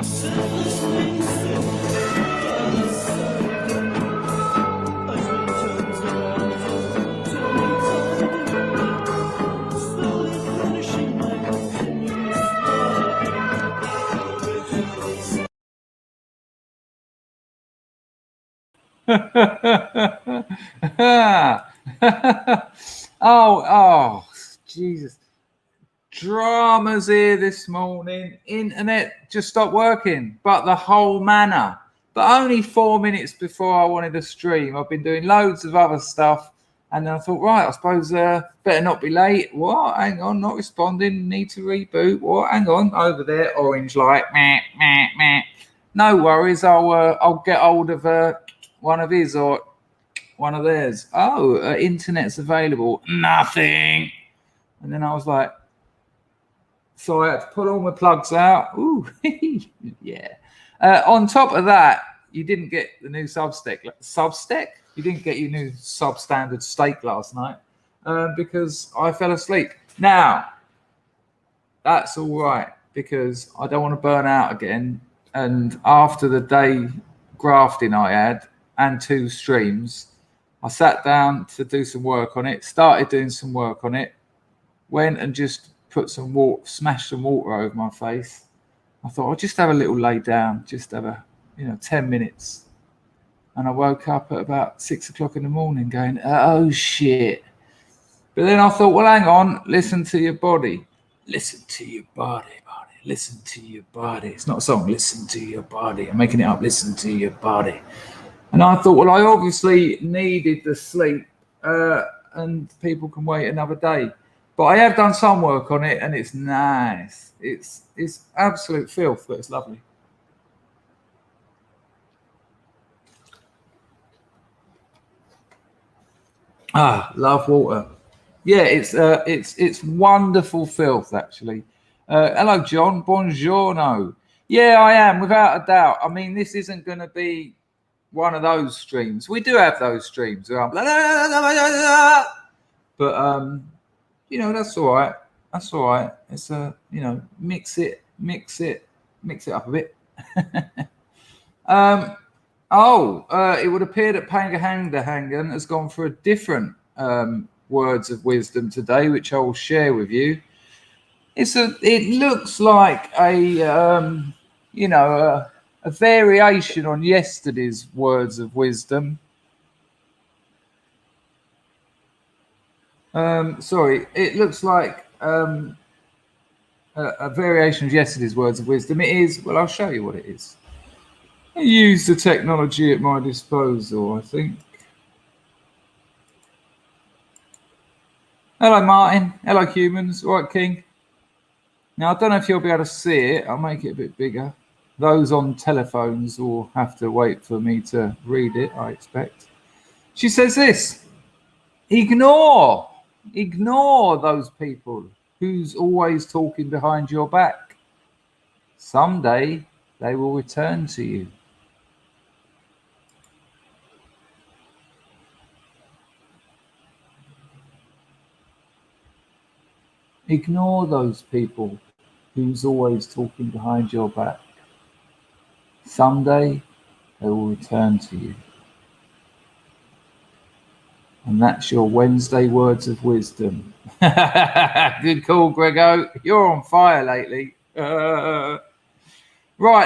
Oh, Jesus. Dramas here this morning. Internet just stopped working, but the whole manor. But only 4 minutes before I wanted to stream. I've been doing loads of other stuff. And then I thought, right, I suppose better not be late. What? Hang on, not responding. Need to reboot. What? Hang on, over there, orange light. Meh, meh, meh. No worries. I'll get hold of one of his or one of theirs. Oh, internet's available. Nothing. And then I was like, so I had to pull all my plugs out. Ooh, yeah. On top of that, you didn't get the new SUBSTACK. SUBSTACK? You didn't get your new substandard steak last night because I fell asleep. Now, that's all right because I don't want to burn out again. And after the day grafting I had and 2 streams, I sat down to do some work on it, started doing some work on it, went and just put some water, smashed some water over my face. I thought I'll just have a little lay down, just have a 10 minutes. And I woke up at about 6 o'clock in the morning going, oh shit. But then I thought, well, hang on, listen to your body. Listen to your body. Listen to your body. It's not a song, listen to your body. I'm making it up, listen to your body. And I thought, well, I obviously needed the sleep and people can wait another day. But I have done some work on it and it's nice. It's absolute filth, but it's lovely. Love water. Yeah, it's wonderful filth, actually. Hello, John. Buongiorno. Yeah, I am, without a doubt. I mean, this isn't going to be one of those streams. We do have those streams where I'm but that's all right. That's all right. It's mix it up a bit. It would appear that Pangahangahangan has gone for a different words of wisdom today, which I will share with you. It looks like a variation on yesterday's words of wisdom. It looks like a variation of yesterday's words of wisdom. It is, well, I'll show you what it is. I use the technology at my disposal, I think. Hello, Martin. Hello, humans. All right, King. Now, I don't know if you'll be able to see it. I'll make it a bit bigger. Those on telephones will have to wait for me to read it, I expect. She says this: ignore those people who's always talking behind your back. Someday they will return to you. Ignore those people who's always talking behind your back. Someday they will return to you. And that's your Wednesday words of wisdom. Good call, Grego. You're on fire lately. Right,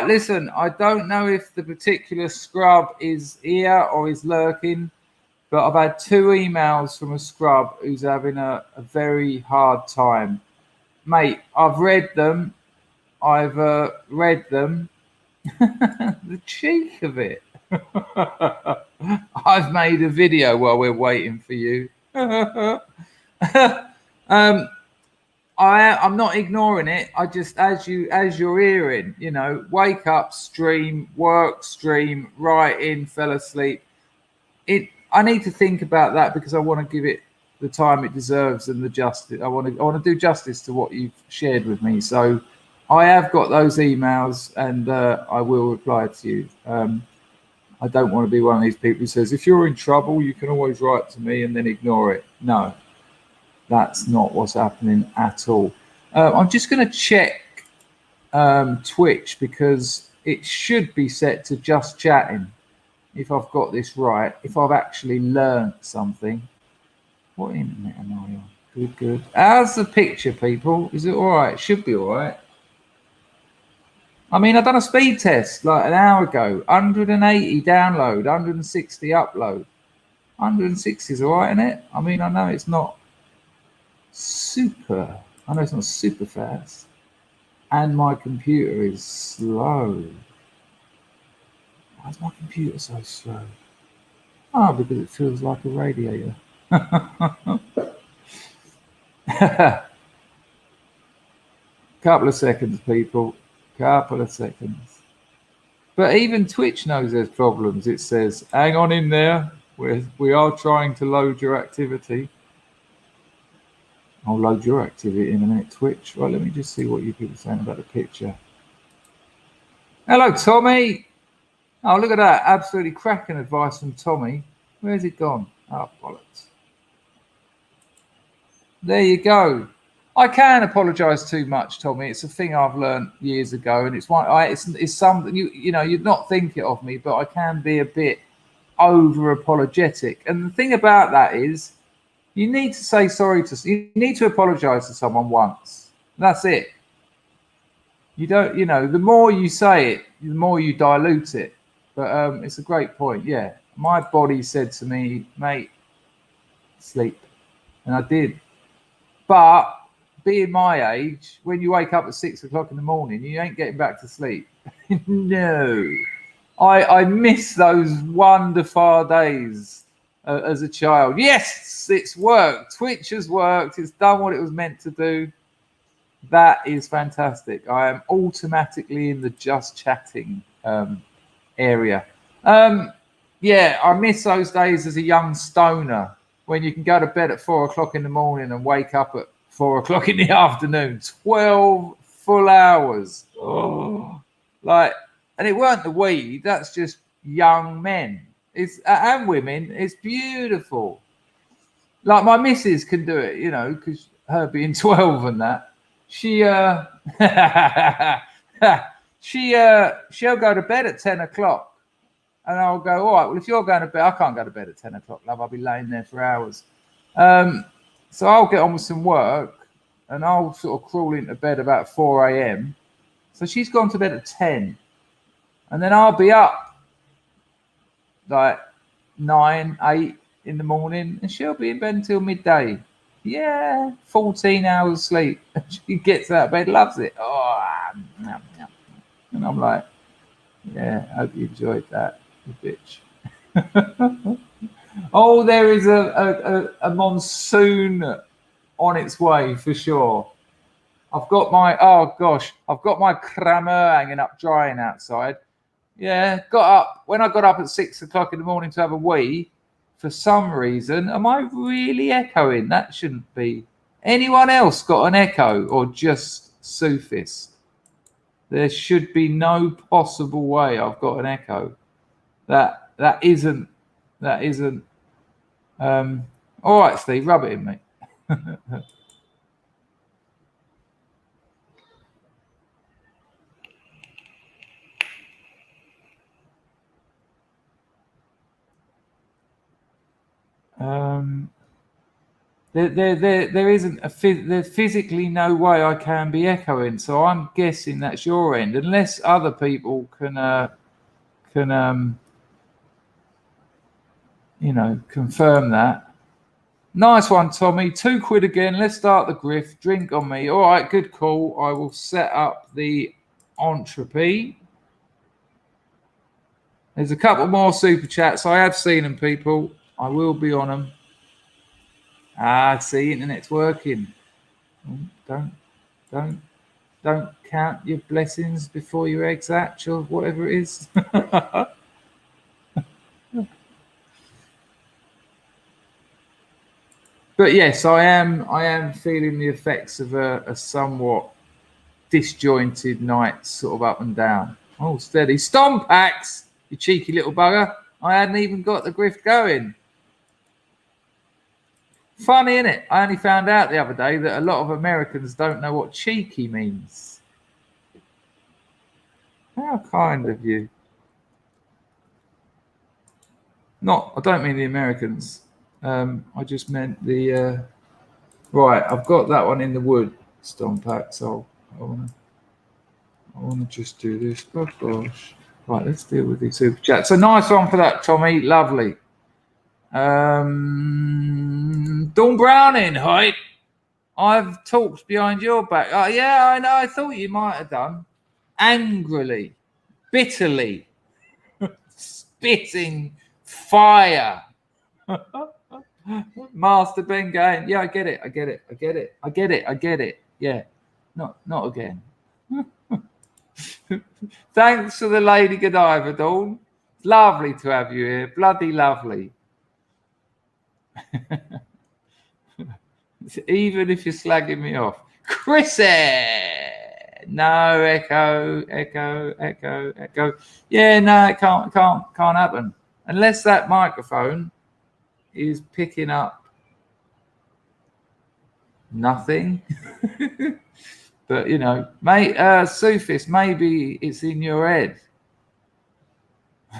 listen, I don't know if the particular scrub is here or is lurking, but I've had 2 emails from a scrub who's having a very hard time. Mate, I've read them. The cheek of it. I've made a video while we're waiting for you. I'm not ignoring it. I just, as you're hearing, wake up, stream, work, stream, write in, fell asleep. I need to think about that because I want to give it the time it deserves and the justice. I want to do justice to what you've shared with me. So I have got those emails and I will reply to you. I don't want to be one of these people who says, if you're in trouble, you can always write to me and then ignore it. No, that's not what's happening at all. I'm just going to check Twitch, because it should be set to just chatting. If I've got this right, if I've actually learnt something. What internet am I on? Good, good. How's the picture, people? Is it all right? It should be all right. I mean, I've done a speed test like an hour ago. 180 download, 160 upload. 160 is all right, isn't it? I mean, I know it's not super. I know it's not super fast. And my computer is slow. Why is my computer so slow? Oh, because it feels like a radiator. Couple of seconds, people. Couple of seconds. But even Twitch knows there's problems. It says, hang on in there. We are trying to load your activity. I'll load your activity in a minute, Twitch. Right, let me just see what you people are saying about the picture. Hello, Tommy. Oh, look at that. Absolutely cracking advice from Tommy. Where's it gone? Oh, bollocks. There you go. I can apologise too much, Tommy. It's a thing I've learned years ago, and it's something you know you'd not think it of me, but I can be a bit over apologetic. And the thing about that is, you need to say sorry you need to apologise to someone once. That's it. You don't, you know, the more you say it, the more you dilute it. But it's a great point. Yeah, my body said to me, mate, sleep, and I did. But being my age, when you wake up at 6 o'clock in the morning, you ain't getting back to sleep. No. I miss those wonderful days as a child. Yes, it's worked. Twitch has worked. It's done what it was meant to do. That is fantastic. I am automatically in the just chatting area. Yeah, I miss those days as a young stoner when you can go to bed at 4 o'clock in the morning and wake up at 4 o'clock in the afternoon. 12 full hours. Oh, like, and it weren't the weed. That's just young men. It's and women. It's beautiful. Like my missus can do it, you know, because her being 12 and that. She'll go to bed at 10 o'clock. And I'll go, all right, well, if you're going to bed, I can't go to bed at 10 o'clock, love. I'll be laying there for hours. So I'll get on with some work and I'll sort of crawl into bed about 4 a.m. So she's gone to bed at 10. And then I'll be up like 9, 8 in the morning and she'll be in bed until midday. Yeah, 14 hours sleep. She gets out of bed, loves it. Oh, and I'm like, yeah, I hope you enjoyed that, you bitch. Oh, there is a monsoon on its way for sure. I've got my cramer hanging up drying outside. Yeah, when I got up at 6 o'clock in the morning to have a wee, for some reason, am I really echoing? That shouldn't be. Anyone else got an echo or just Sufist? There should be no possible way I've got an echo. That isn't. All right, Steve, rub it in, mate. There isn't there's physically no way I can be echoing, so I'm guessing that's your end, unless other people can you know, confirm that. Nice one, Tommy. £2 again. Let's start the grift. Drink on me. All right, good call. I will set up the entropy. There's a couple more super chats. I have seen them, people. I will be on them. Ah, see, internet's working. Don't count your blessings before your eggs hatch, or whatever it is. But yes, I am feeling the effects of a somewhat disjointed night, sort of up and down. Oh, steady. Stompax, you cheeky little bugger. I hadn't even got the grift going. Funny, innit? I only found out the other day that a lot of Americans don't know what cheeky means. How kind of you. Not, I don't mean the Americans. I just meant the. Right, I've got that one in the wood, Stompack. So I want to just do this. Oh gosh. Right, let's deal with these super chats. So nice one for that, Tommy. Lovely. Dawn Browning, hi. I've talked behind your back. Oh, yeah, I know. I thought you might have done. Angrily, bitterly, spitting fire. Master Ben going, yeah, I get it. Yeah, not again. Thanks for the Lady Godiva, Dawn. It's lovely to have you here. Bloody lovely. Even if you're slagging me off. Chrissy! No, echo. Yeah, no, it can't happen. Unless that microphone is picking up nothing. But, you know, mate, Sufis, maybe it's in your head.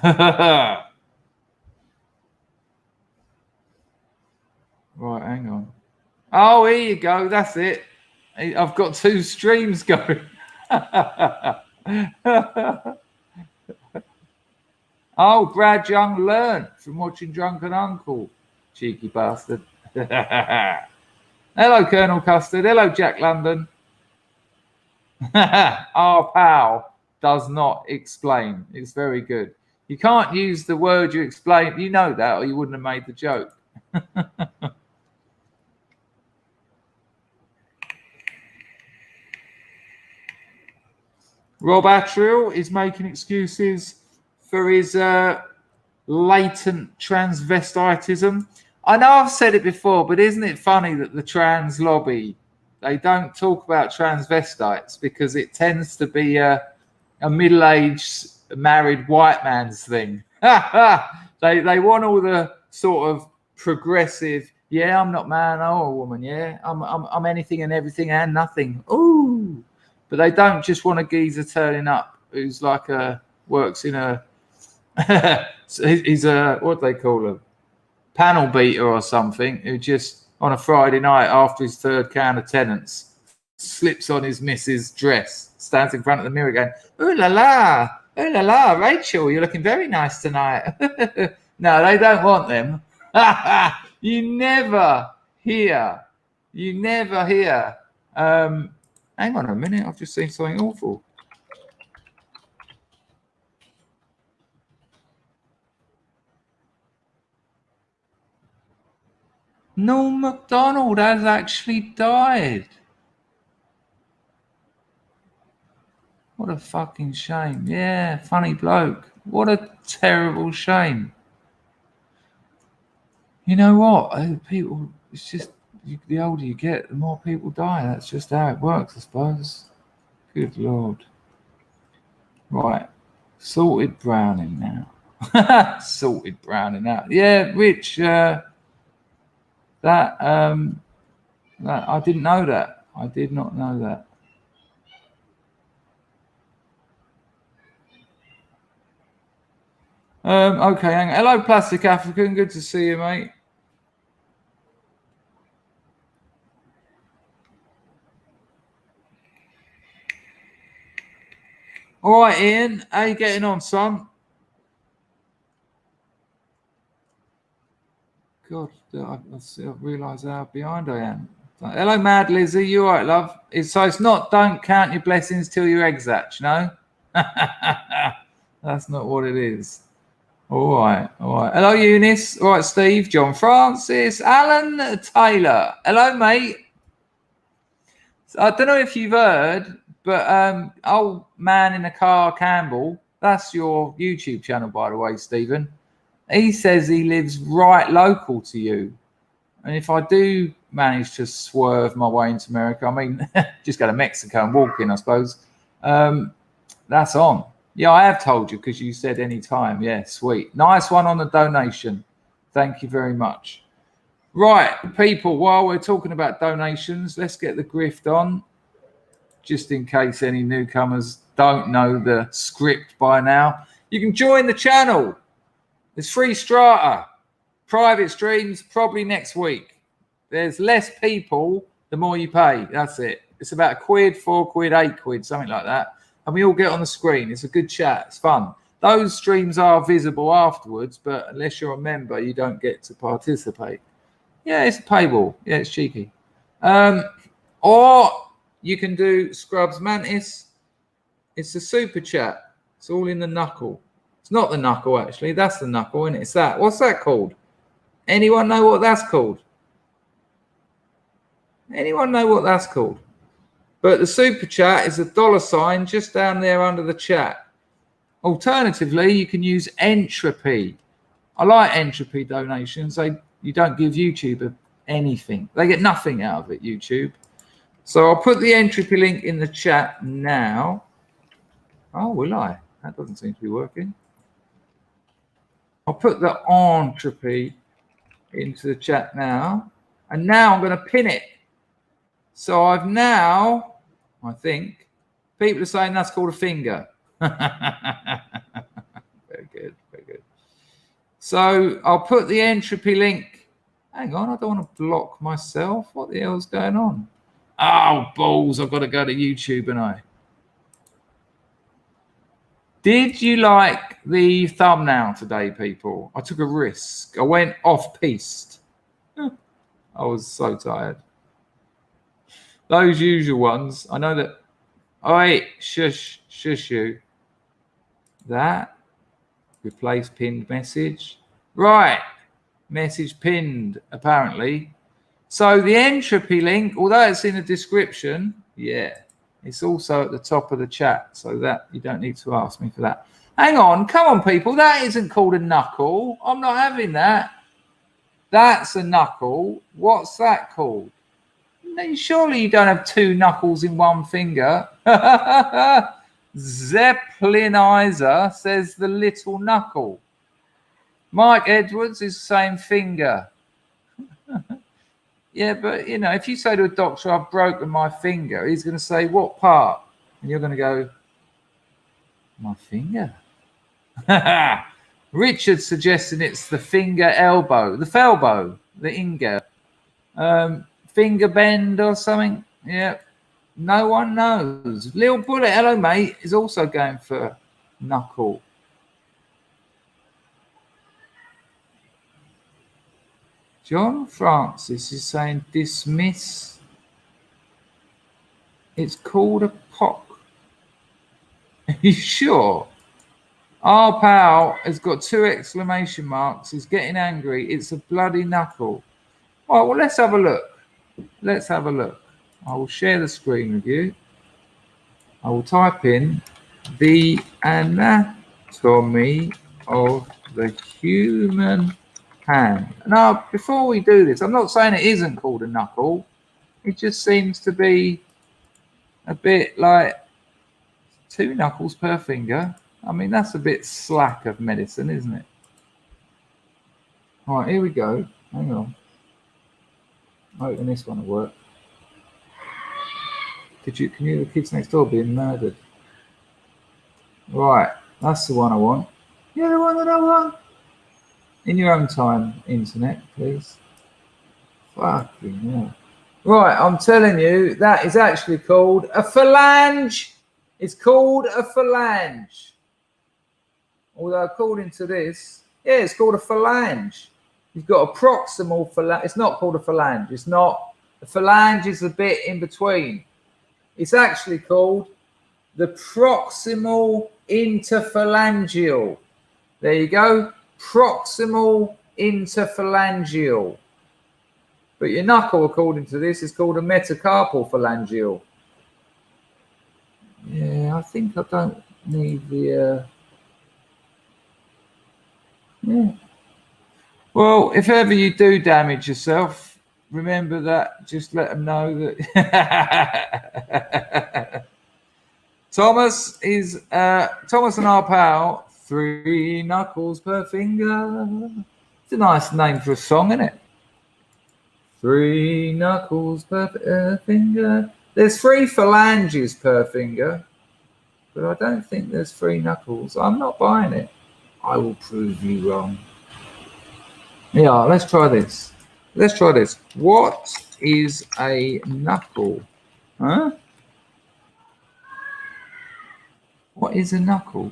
Right, hang on. Oh, here you go. That's it. I've got 2 streams going. Oh, Brad Young learned from watching Drunken Uncle. Cheeky bastard. Hello, Colonel Custard. Hello, Jack London. Our pal does not explain. It's very good. You can't use the word you explain. You know that, or you wouldn't have made the joke. Rob Attrill is making excuses for his latent transvestitism. I know I've said it before, but isn't it funny that the trans lobby, they don't talk about transvestites because it tends to be a middle-aged married white man's thing. They want all the sort of progressive, yeah, I'm not man or a woman, yeah, I'm anything and everything and nothing. Ooh. But they don't just want a geezer turning up who's like works in a he's a, what do they call him, panel beater or something, who just on a Friday night after his 3rd can of tenants slips on his missus' dress, stands in front of the mirror going, ooh la la, Rachel, you're looking very nice tonight. No, they don't want them. You never hear. Hang on a minute, I've just seen something awful. Norm MacDonald has actually died. What a fucking shame. Yeah, funny bloke. What a terrible shame. You know what? People, it's just, the older you get, the more people die. That's just how it works, I suppose. Good Lord. Right. Salted browning now. Salted browning now. Yeah, Rich, that I didn't know that. I did not know that. Okay, hang on. Hello, Plastic African. Good to see you, mate. All right, Ian. How you getting on, son? God, I realise how behind I am. Hello, Mad Lizzie. You all right, love? So it's not don't count your blessings till your eggs hatch, no? That's not what it is. All right. Hello, Eunice. All right, Steve, John Francis, Alan Taylor. Hello, mate. I don't know if you've heard, but old man in the car, Campbell, that's your YouTube channel, by the way, Stephen. He says he lives right local to you. And if I do manage to swerve my way into America, I mean, just go to Mexico and walk in, I suppose. That's on. Yeah, I have told you because you said any time. Yeah, sweet. Nice one on the donation. Thank you very much. Right, people, while we're talking about donations, let's get the grift on. just in case any newcomers don't know the script by now. You can join the channel. There's free strata. Private streams probably next week. There's less people the more you pay. That's it. It's about £1, £4, £8, something like that. And we all get on the screen. It's a good chat. It's fun. Those streams are visible afterwards, but unless you're a member, you don't get to participate. Yeah, it's a paywall. Yeah, it's cheeky. Or you can do Scrubs Mantis. It's a super chat. It's all in the knuckle. It's not the knuckle, actually. That's the knuckle, isn't it? It's that. What's that called? Anyone know what that's called? Anyone know what that's called? But the super chat is a $sign just down there under the chat. Alternatively, you can use entropy. I like entropy donations. You don't give YouTube anything. They get nothing out of it, YouTube. So I'll put the entropy link in the chat now. Oh, will I? That doesn't seem to be working. I'll put the entropy into the chat now. And now I'm going to pin it. So I've now, I think, people are saying that's called a finger. Very good, very good. So I'll put the entropy link. Hang on, I don't want to block myself. What the hell's going on? Oh, balls, I've got to go to YouTube, and I. Did you like the thumbnail today, people? I took a risk. I went off-piste. I was so tired. Those usual ones, I know that. Oh, wait, shush you. That. Replace pinned message. Right. Message pinned, apparently. So the entropy link, although it's in the description, yeah, it's also at the top of the chat. So that you don't need to ask me for that. Hang on. Come on, people. That isn't called a knuckle. I'm not having that. That's a knuckle. What's that called? Surely you don't have two knuckles in one finger. Zeppelinizer says the little knuckle. Mike Edwards is saying finger. Yeah, but, you know, if you say to a doctor, I've broken my finger, he's going to say, what part? And you're going to go, my finger. Richard's suggesting it's the finger elbow, the felbow, the inga. Finger bend or something. Yeah, no one knows. Lil Bullet, hello mate, is also going for knuckle. John Francis is saying dismiss. It's called a pock. Are you sure? Our pal has got 2 exclamation marks. He's getting angry. It's a bloody knuckle. All right, well, let's have a look. Let's have a look. I will share the screen with you. I will type in the anatomy of the human hand. Now, before we do this, I'm not saying it isn't called a knuckle. It just seems to be a bit like 2 knuckles per finger. I mean, that's a bit slack of medicine, isn't it? All right, here we go. Hang on. Hoping this one will work. Can you the kids next door being murdered? Right, that's the one I want. Yeah, the one that I want. In your own time, internet, please. Fucking hell. Right, I'm telling you, that is actually called a phalange. It's called a phalange. Although according to this, yeah, it's called a phalange. You've got a proximal phalange. It's not called a phalange. It's not. The phalange is a bit in between. It's actually called the proximal interphalangeal. There you go. Proximal interphalangeal. But your knuckle, according to this, is called a metacarpal phalangeal. Yeah, I think I don't need the... Yeah. Well, if ever you do damage yourself, remember that. Just let them know that. Thomas and our pal, 3 knuckles per finger. It's a nice name for a song, isn't it? 3 knuckles per finger. There's 3 phalanges per finger, but I don't think there's 3 knuckles. I'm not buying it. I will prove you wrong. Yeah, let's try this. Let's try this. What is a knuckle? Huh? What is a knuckle?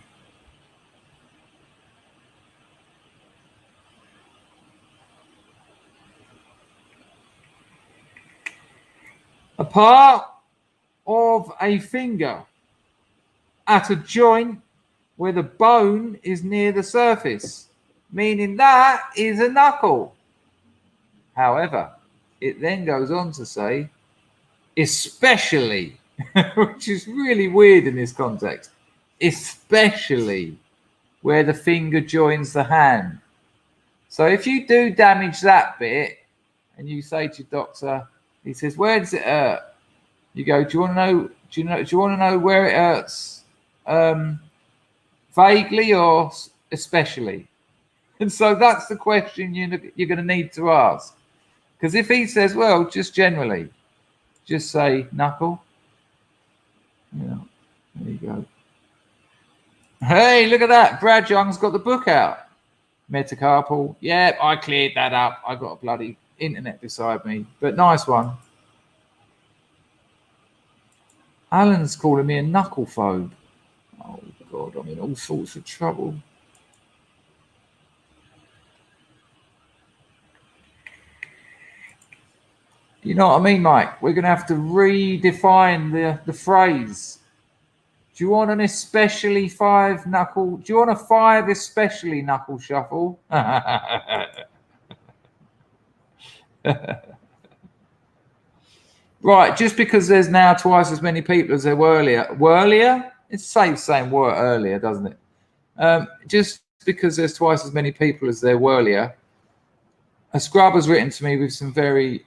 A part of a finger at a joint where the bone is near the surface, meaning that is a knuckle. However, it then goes on to say, especially, which is really weird in this context, especially where the finger joins the hand. So if you do damage that bit and you say to your doctor, he says, where does it hurt? You go, do you want to know? Do you want to know where it hurts? Vaguely or especially? And so that's the question you're going to need to ask. Because if he says, well, just generally, just say knuckle. Yeah, there you go. Hey, look at that. Brad Young's got the book out. Metacarpal. Yeah, I cleared that up. I got a bloody internet beside me. But nice one. Alan's calling me a knucklephobe. Oh, God, I'm in all sorts of trouble. You know what I mean, Mike? We're going to have to redefine the phrase. Do you want an especially 5 knuckle? Do you want a 5 especially knuckle shuffle? Right, just because there's now twice as many people as there were earlier. It's safe saying were earlier, doesn't it? Just because there's twice as many people as there were earlier. A scrub has written to me with some very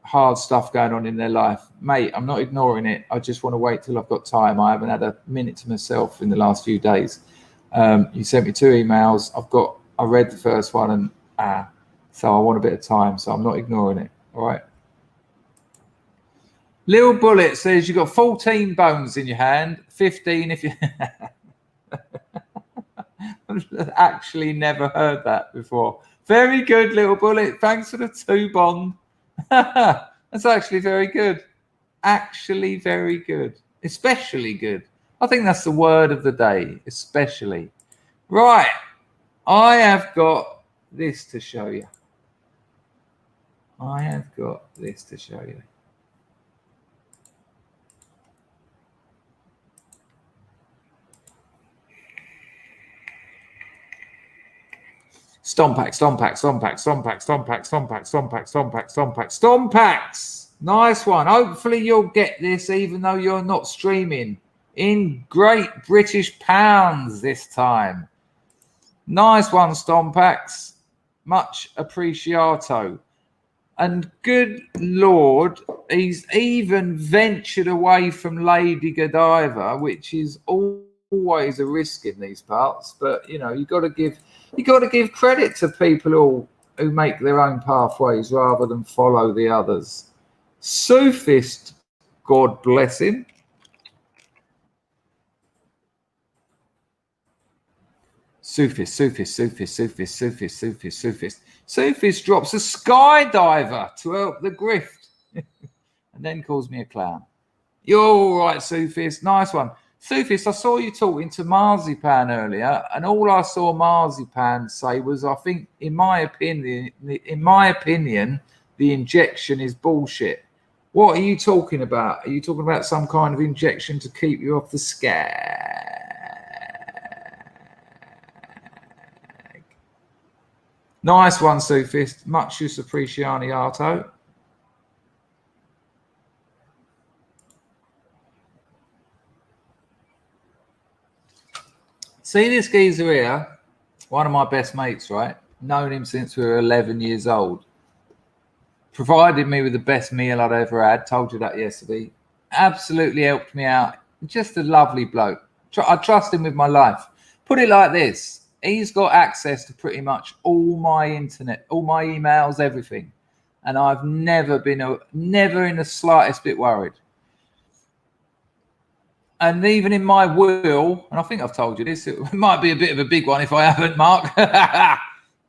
hard stuff going on in their life. Mate, I'm not ignoring it. I just want to wait till I've got time. I haven't had a minute to myself in the last few days. You sent me 2 emails. I read the first one and so I want a bit of time. So I'm not ignoring it. All right. Little Bullet says you've got 14 bones in your hand, 15 if you... I've actually never heard that before. Very good, Little Bullet. Thanks for the 2 bond. That's actually very good. Actually very good. Especially good. I think that's the word of the day. Especially. Right. I have got this to show you. Stompacks. Nice one. Hopefully you'll get this even though you're not streaming. In Great British pounds this time. Nice one, Stompacks. Much appreciato. And good Lord, he's even ventured away from Lady Godiva, which is always a risk in these parts. But, you know, you got to give credit to people who make their own pathways rather than follow the others. Sophist, God bless him. Sophist. Sophist drops a skydiver to help the grift and then calls me a clown. You're all right, Sophist. Nice one. Sophist, I saw you talking to Marzipan earlier, and all I saw Marzipan say was, I think, in my opinion, the injection is bullshit. What are you talking about? Are you talking about some kind of injection to keep you off the scag? Nice one, Sophist. Much use appreciato. See this geezer here? One of my best mates, right? Known him since we were 11 years old. Provided me with the best meal I'd ever had. Told you that yesterday. Absolutely helped me out. Just a lovely bloke. I trust him with my life. Put it like this. He's got access to pretty much all my internet, all my emails, everything. and I've never in the slightest bit worried. And even in my will, and I think I've told you this, it might be a bit of a big one if I haven't, Mark.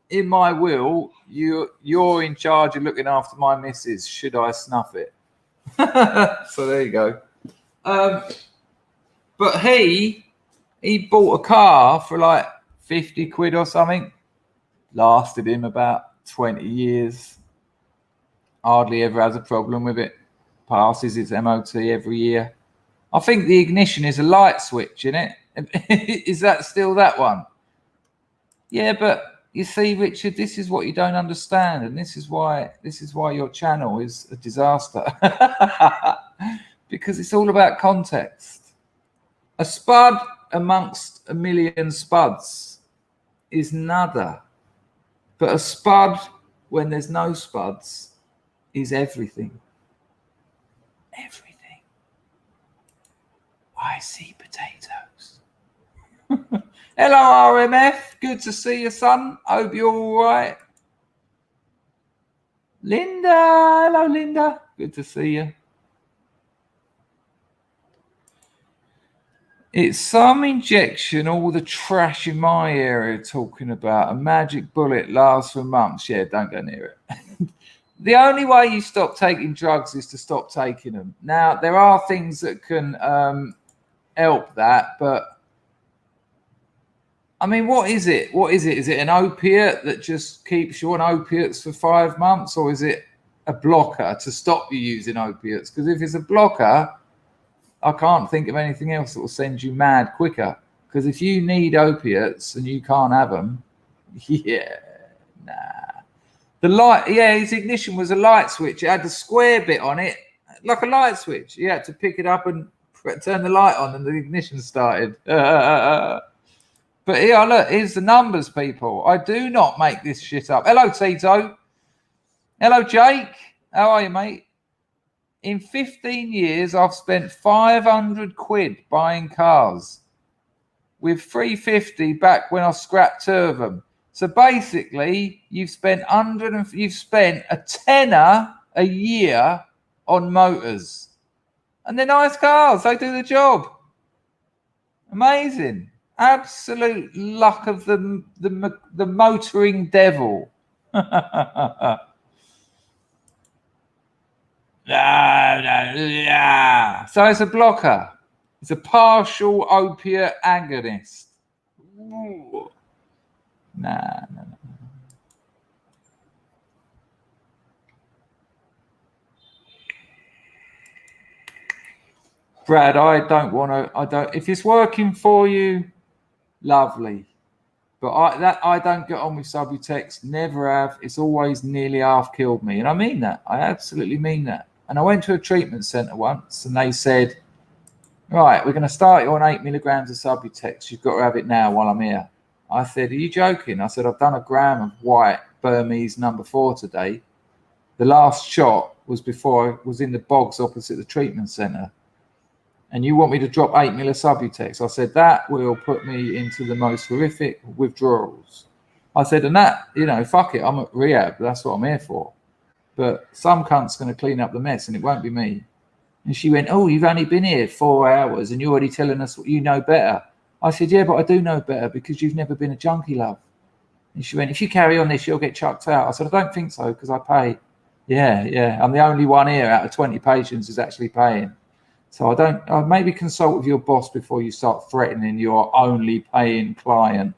In my will, you're in charge of looking after my missus should I snuff it. So there you go. But he bought a car for like 50 quid or something. Lasted him about 20 years. Hardly ever has a problem with it. Passes its MOT every year. I think the ignition is a light switch, isn't it? Is that still that one? Yeah, but you see, Richard, this is what you don't understand, and this is why your channel is a disaster. Because it's all about context. A spud amongst a million spuds is nada. But a spud when there's no spuds is everything. Everything. I see potatoes. Hello, RMF. Good to see you, son. Hope you're all right. Linda. Hello, Linda. Good to see you. It's some injection, all the trash in my area talking about. A magic bullet lasts for months. Yeah, don't go near it. The only way you stop taking drugs is to stop taking them. Now, there are things that can help that, but I mean, what is it? What is it? Is it an opiate that just keeps you on opiates for 5 months, or is it a blocker to stop you using opiates? Because if it's a blocker, I can't think of anything else that will send you mad quicker. Because if you need opiates and you can't have them, yeah, nah. The light, yeah, his ignition was a light switch. It had the square bit on it, like a light switch. You had to pick it up and turn the light on, and the ignition started. But here, look, here's the numbers, people. I do not make this shit up. Hello, Tito. Hello, Jake. How are you, mate? In 15 years, I've spent 500 quid buying cars, with 350 back when I scrapped 2 of them. So basically, you've spent a tenner a year on motors, and they're nice cars. They do the job. Amazing, absolute luck of the motoring devil. So it's a blocker. It's a partial opiate agonist. Ooh. Nah. Brad, if it's working for you, lovely. But I don't get on with Subutex, never have. It's always nearly half killed me. And I mean that. I absolutely mean that. And I went to a treatment centre once and they said, right, we're going to start you on 8 milligrams of Subutex. You've got to have it now while I'm here. I said, are you joking? I said, I've done a gram of white Burmese number 4 today. The last shot was before I was in the bogs opposite the treatment centre. And you want me to drop 8 mil of Subutex? I said, that will put me into the most horrific withdrawals. I said, and that, fuck it, I'm at rehab. That's what I'm here for. But some cunt's going to clean up the mess and it won't be me. And she went, oh, you've only been here 4 hours and you're already telling us what you know better. I said, yeah, but I do know better because you've never been a junkie, love. And she went, if you carry on this, you'll get chucked out. I said, I don't think so because I pay. Yeah. I'm the only one here out of 20 patients who's actually paying. So I maybe consult with your boss before you start threatening your only paying client.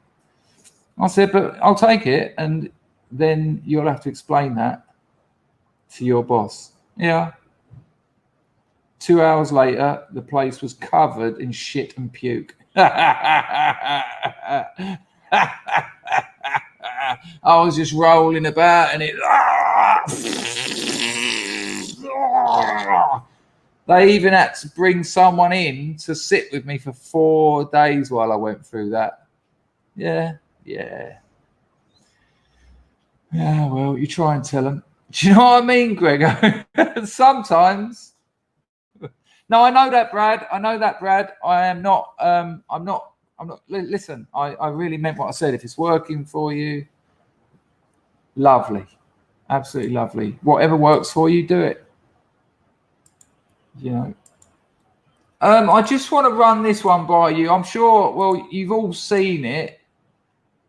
I said, but I'll take it. And then you'll have to explain that to your boss. Yeah. 2 hours later, the place was covered in shit and puke. I was just rolling about and it... They even had to bring someone in to sit with me for 4 days while I went through that. Yeah. Well, you try and tell them. Do you know what I mean, Gregor? Sometimes. No, I know that, Brad. I am not. I'm not. I really meant what I said. If it's working for you, lovely. Absolutely lovely. Whatever works for you, do it. You know. I just want to run this one by you. I'm sure, well, you've all seen it,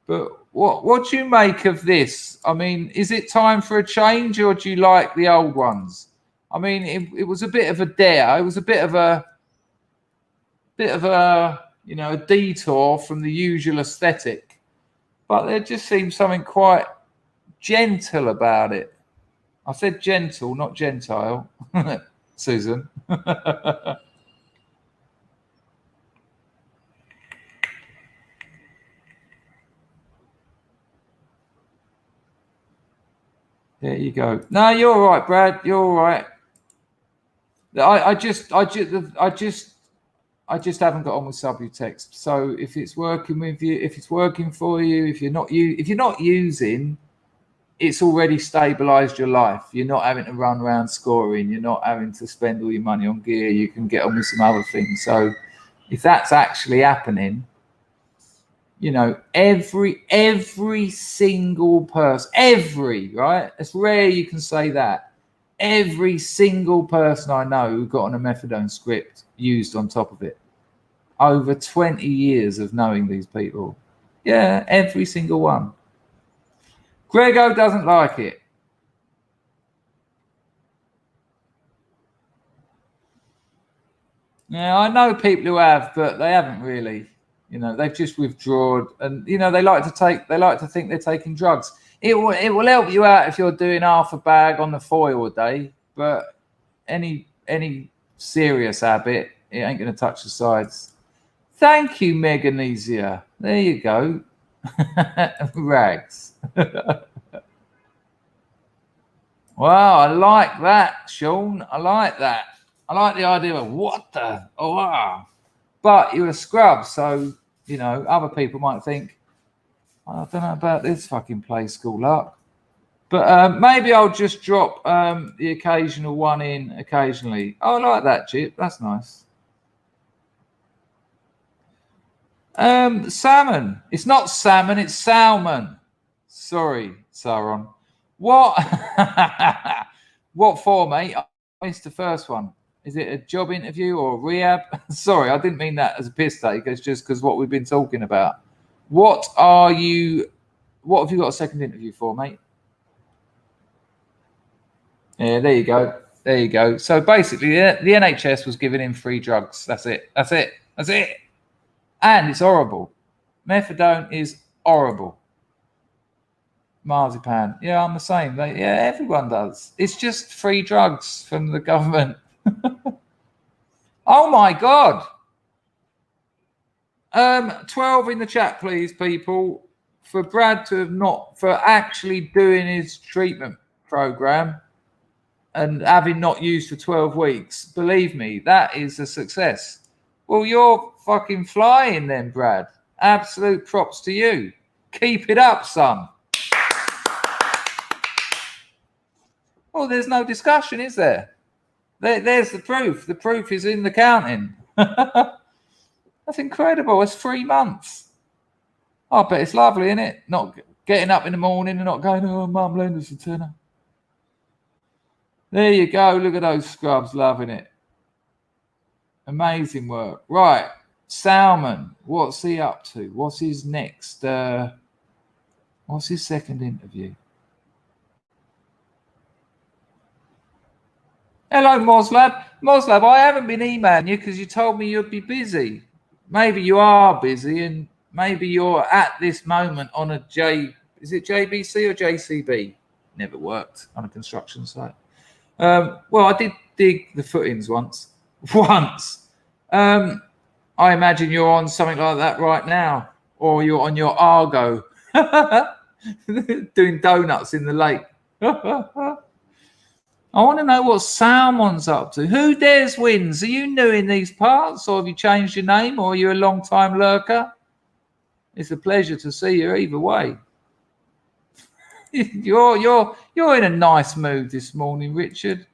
but what do you make of this? I mean, is it time for a change, or do you like the old ones? I mean, it was a bit of a dare. It was a bit of a you know, a detour from the usual aesthetic, but there just seems something quite gentle about it. I said gentle, not gentile, Susan. There you go. No, you're all right, Brad. You're all right. I just haven't got on with subtext. So if it's working with you, if it's working for you, if you're not using, it's already stabilized your life. You're not having to run around scoring. You're not having to spend all your money on gear. You can get on with some other things. So if that's actually happening, you know, every single person, right? It's rare you can say that. Every single person I know who got on a methadone script used on top of it. Over 20 years of knowing these people. Yeah, every single one. Grego doesn't like it. Yeah, I know people who have, but they haven't really. You know, they've just withdrawn, and you know they like to think they're taking drugs. It will help you out if you're doing half a bag on the foil a day, but any serious habit, it ain't going to touch the sides. Thank you, Meganesia. There you go. Rags. Wow, I like that, Sean. I like that. I like the idea of what the wow. But you're a scrub, so you know other people might think, I don't know about this fucking play school luck. But maybe I'll just drop the occasional one in occasionally. Oh, I like that, Chip. That's nice. Salmon. It's not salmon, it's salmon. Sorry, Saron. What? What for, mate? I missed the first one. Is it a job interview or rehab? Sorry, I didn't mean that as a piss take. It's just because what we've been talking about. What have you got a second interview for, mate? Yeah, there you go. There you go. So basically, the NHS was giving him free drugs. That's it. That's it. That's it. And it's horrible. Methadone is horrible. Marzipan. Yeah, I'm the same. Everyone does. It's just free drugs from the government. Oh my God. 12 in the chat, please, people. For Brad to have not, for actually doing his treatment program and having not used for 12 weeks, believe me, that is a success. Well, you're fucking flying then, Brad. Absolute props to you. Keep it up, son. Well, there's no discussion, is there? There's the proof. The proof is in the counting. That's incredible. It's 3 months. I bet it's lovely, isn't it? Not getting up in the morning and not going, oh, Mum, lend us a tenner. There you go. Look at those scrubs loving it. Amazing work. Right. Salmon. What's he up to? What's his next? What's his second interview? Hello, Moslab. Moslab, I haven't been emailing you because you told me you'd be busy. Maybe you are busy, and maybe you're at this moment on a is it JBC or JCB? Never worked on a construction site. Well, I did dig the footings once. I imagine you're on something like that right now, or you're on your Argo doing donuts in the lake. I want to know what Salmon's up to. Who dares wins? Are you new in these parts, or have you changed your name, or are you a long-time lurker? It's a pleasure to see you either way. You're in a nice mood this morning, Richard.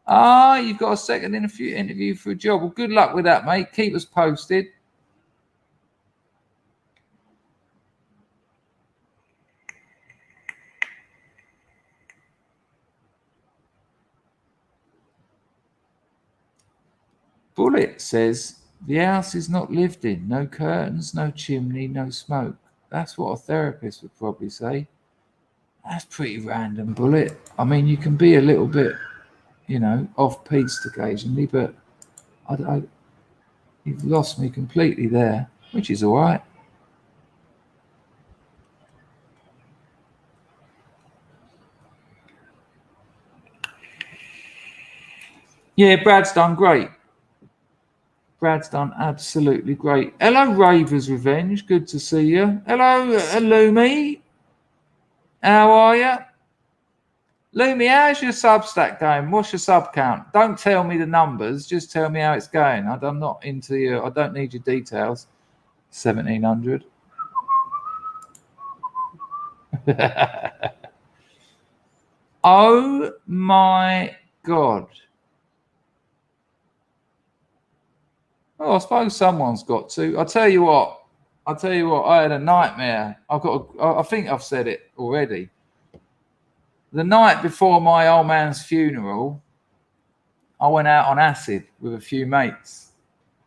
You've got a second interview for a job. Well, good luck with that, mate. Keep us posted. Bullet says the house is not lived in. No curtains, no chimney, no smoke. That's what a therapist would probably say. That's pretty random, Bullet. I mean, you can be a little bit, off-piste occasionally, but you've lost me completely there, which is all right. Yeah, Brad's done great. Brad's done absolutely great. Hello, Raver's Revenge. Good to see you. Hello, Lumi. How are you? Lumi, how's your Substack going? What's your sub count? Don't tell me the numbers. Just tell me how it's going. I'm not into you. I don't need your details. 1,700. Oh my God. Well, I suppose someone's got to. I'll tell you what. I had a nightmare. I think I've said it already. The night before my old man's funeral, I went out on acid with a few mates.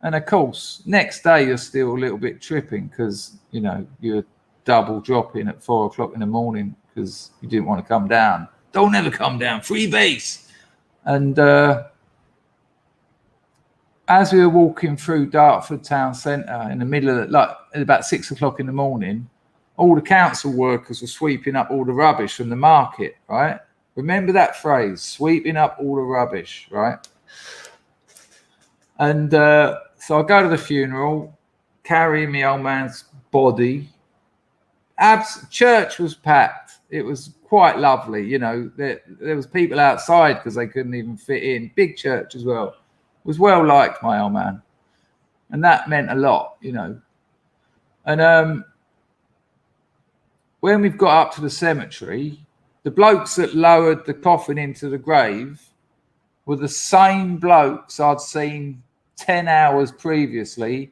And of course, next day you're still a little bit tripping because, you're double dropping at 4 o'clock in the morning because you didn't want to come down. Don't ever come down. Free base. And as we were walking through Dartford town centre in the middle of at about 6 o'clock in the morning, all the council workers were sweeping up all the rubbish from the market, right? Remember that phrase, sweeping up all the rubbish, right? And so I go to the funeral, carrying my old man's body. Church was packed. It was quite lovely, There was people outside because they couldn't even fit in. Big church as well. Was well liked, my old man, and that meant a lot, And when we've got up to the cemetery, the blokes that lowered the coffin into the grave were the same blokes I'd seen 10 hours previously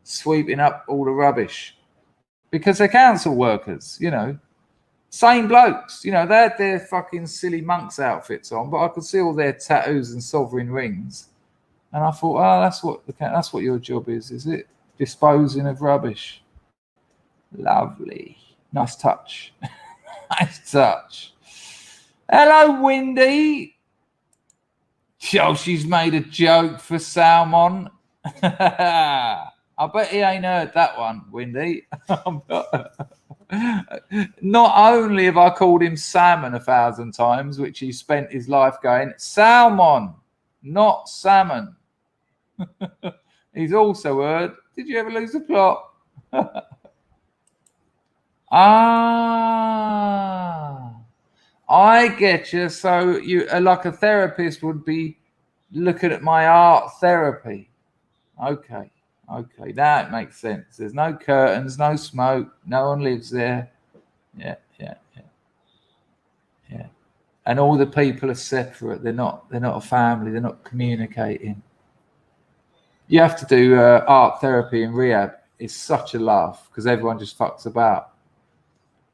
sweeping up all the rubbish, because they're council workers, Same blokes, they had their fucking silly monks outfits on, but I could see all their tattoos and sovereign rings. And I thought, that's what your job is it? Disposing of rubbish. Lovely. Nice touch. Nice touch. Hello, Windy. Oh, she's made a joke for Salmon. I bet he ain't heard that one, Windy. Not only have I called him Salmon 1,000 times, which he spent his life going, Salmon, not salmon. He's also heard, did you ever lose the plot? I get you. So you like a therapist would be looking at my art therapy. Okay, that makes sense. There's no curtains, no smoke, no one lives there. Yeah. And all the people are separate. They're not a family. They're not communicating. You have to do art therapy in rehab. It's such a laugh because everyone just fucks about.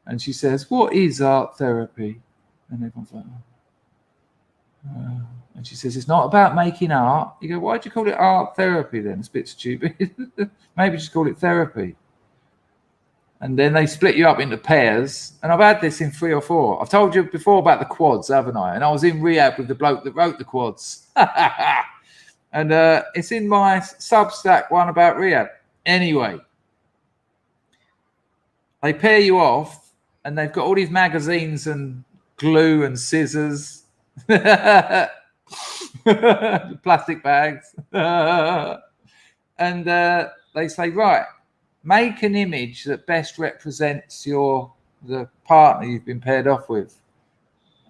And she says, "What is art therapy?" And everyone's like, and she says, "It's not about making art." You go, "Why'd you call it art therapy then? It's a bit stupid." Maybe just call it therapy. And then they split you up into pairs. And I've had this in 3 or 4. I've told you before about the quads, haven't I? And I was in rehab with the bloke that wrote the quads. And it's in my Substack one about rehab. Anyway, they pair you off and they've got all these magazines and glue and scissors. Plastic bags. And they say, right, make an image that best represents the partner you've been paired off with.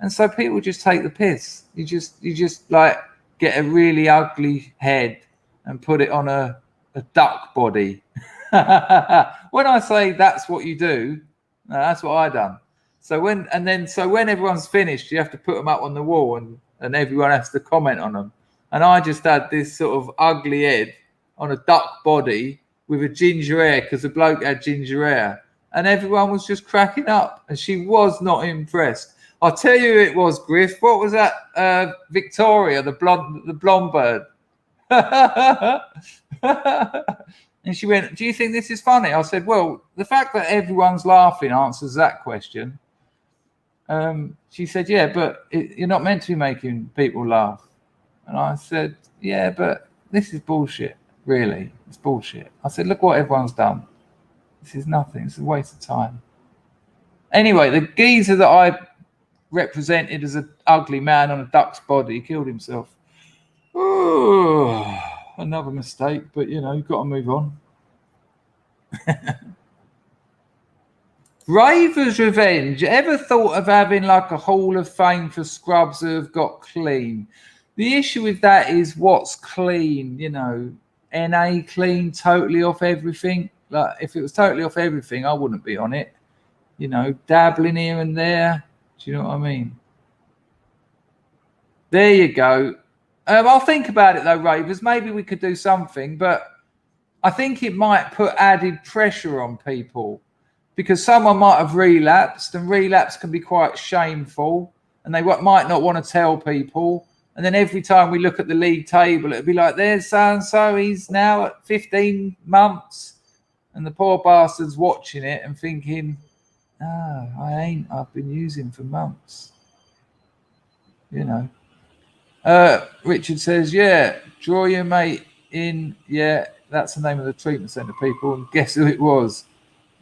And so people just take the piss. You just like get a really ugly head and put it on a duck body. When I say that's what you do, no, that's what I done. So when everyone's finished, you have to put them up on the wall and everyone has to comment on them. And I just had this sort of ugly head on a duck body with a ginger hair because the bloke had ginger hair. And everyone was just cracking up. And she was not impressed. I'll tell you who it was, Griff. What was that? Victoria, the blonde bird. And she went, do you think this is funny? I said, well, the fact that everyone's laughing answers that question. She said, yeah, but you're not meant to be making people laugh. And I said, yeah, but this is bullshit, really. It's bullshit. I said, look what everyone's done. This is nothing. It's a waste of time. Anyway, the geezer that I represented as an ugly man on a duck's body killed himself. Ooh, another mistake, but you know, you've got to move on. Raver's Revenge. Ever thought of having like a hall of fame for scrubs who have got clean? The issue with that is what's clean, you know, NA clean, totally off everything. Like if it was totally off everything, I wouldn't be on it. You know, dabbling here and there. Do you know what I mean? There you go. I'll think about it though, Ravers. Maybe we could do something, but I think it might put added pressure on people because someone might have relapsed, and relapse can be quite shameful, and they might not want to tell people. And then every time we look at the league table, it'd be like, there's so-and-so, he's now at 15 months. And the poor bastard's watching it and thinking, I've been using for months. You know. Richard says, yeah, draw your mate in. Yeah, that's the name of the treatment centre, people. And guess who it was?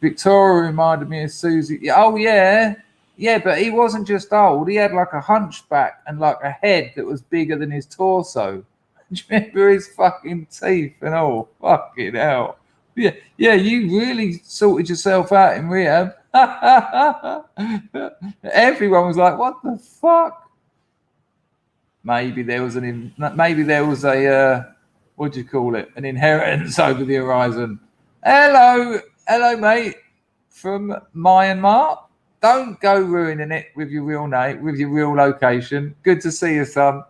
Victoria reminded me of Susie. Oh, yeah. Yeah, but he wasn't just old. He had like a hunchback and like a head that was bigger than his torso. Do you remember his fucking teeth and all? Fucking hell. Yeah, you really sorted yourself out in rehab. Everyone was like, what the fuck? Maybe there was a what do you call it? An inheritance over the horizon. Hello, mate, from Myanmar. Don't go ruining it with your real name, with your real location. Good to see you, son.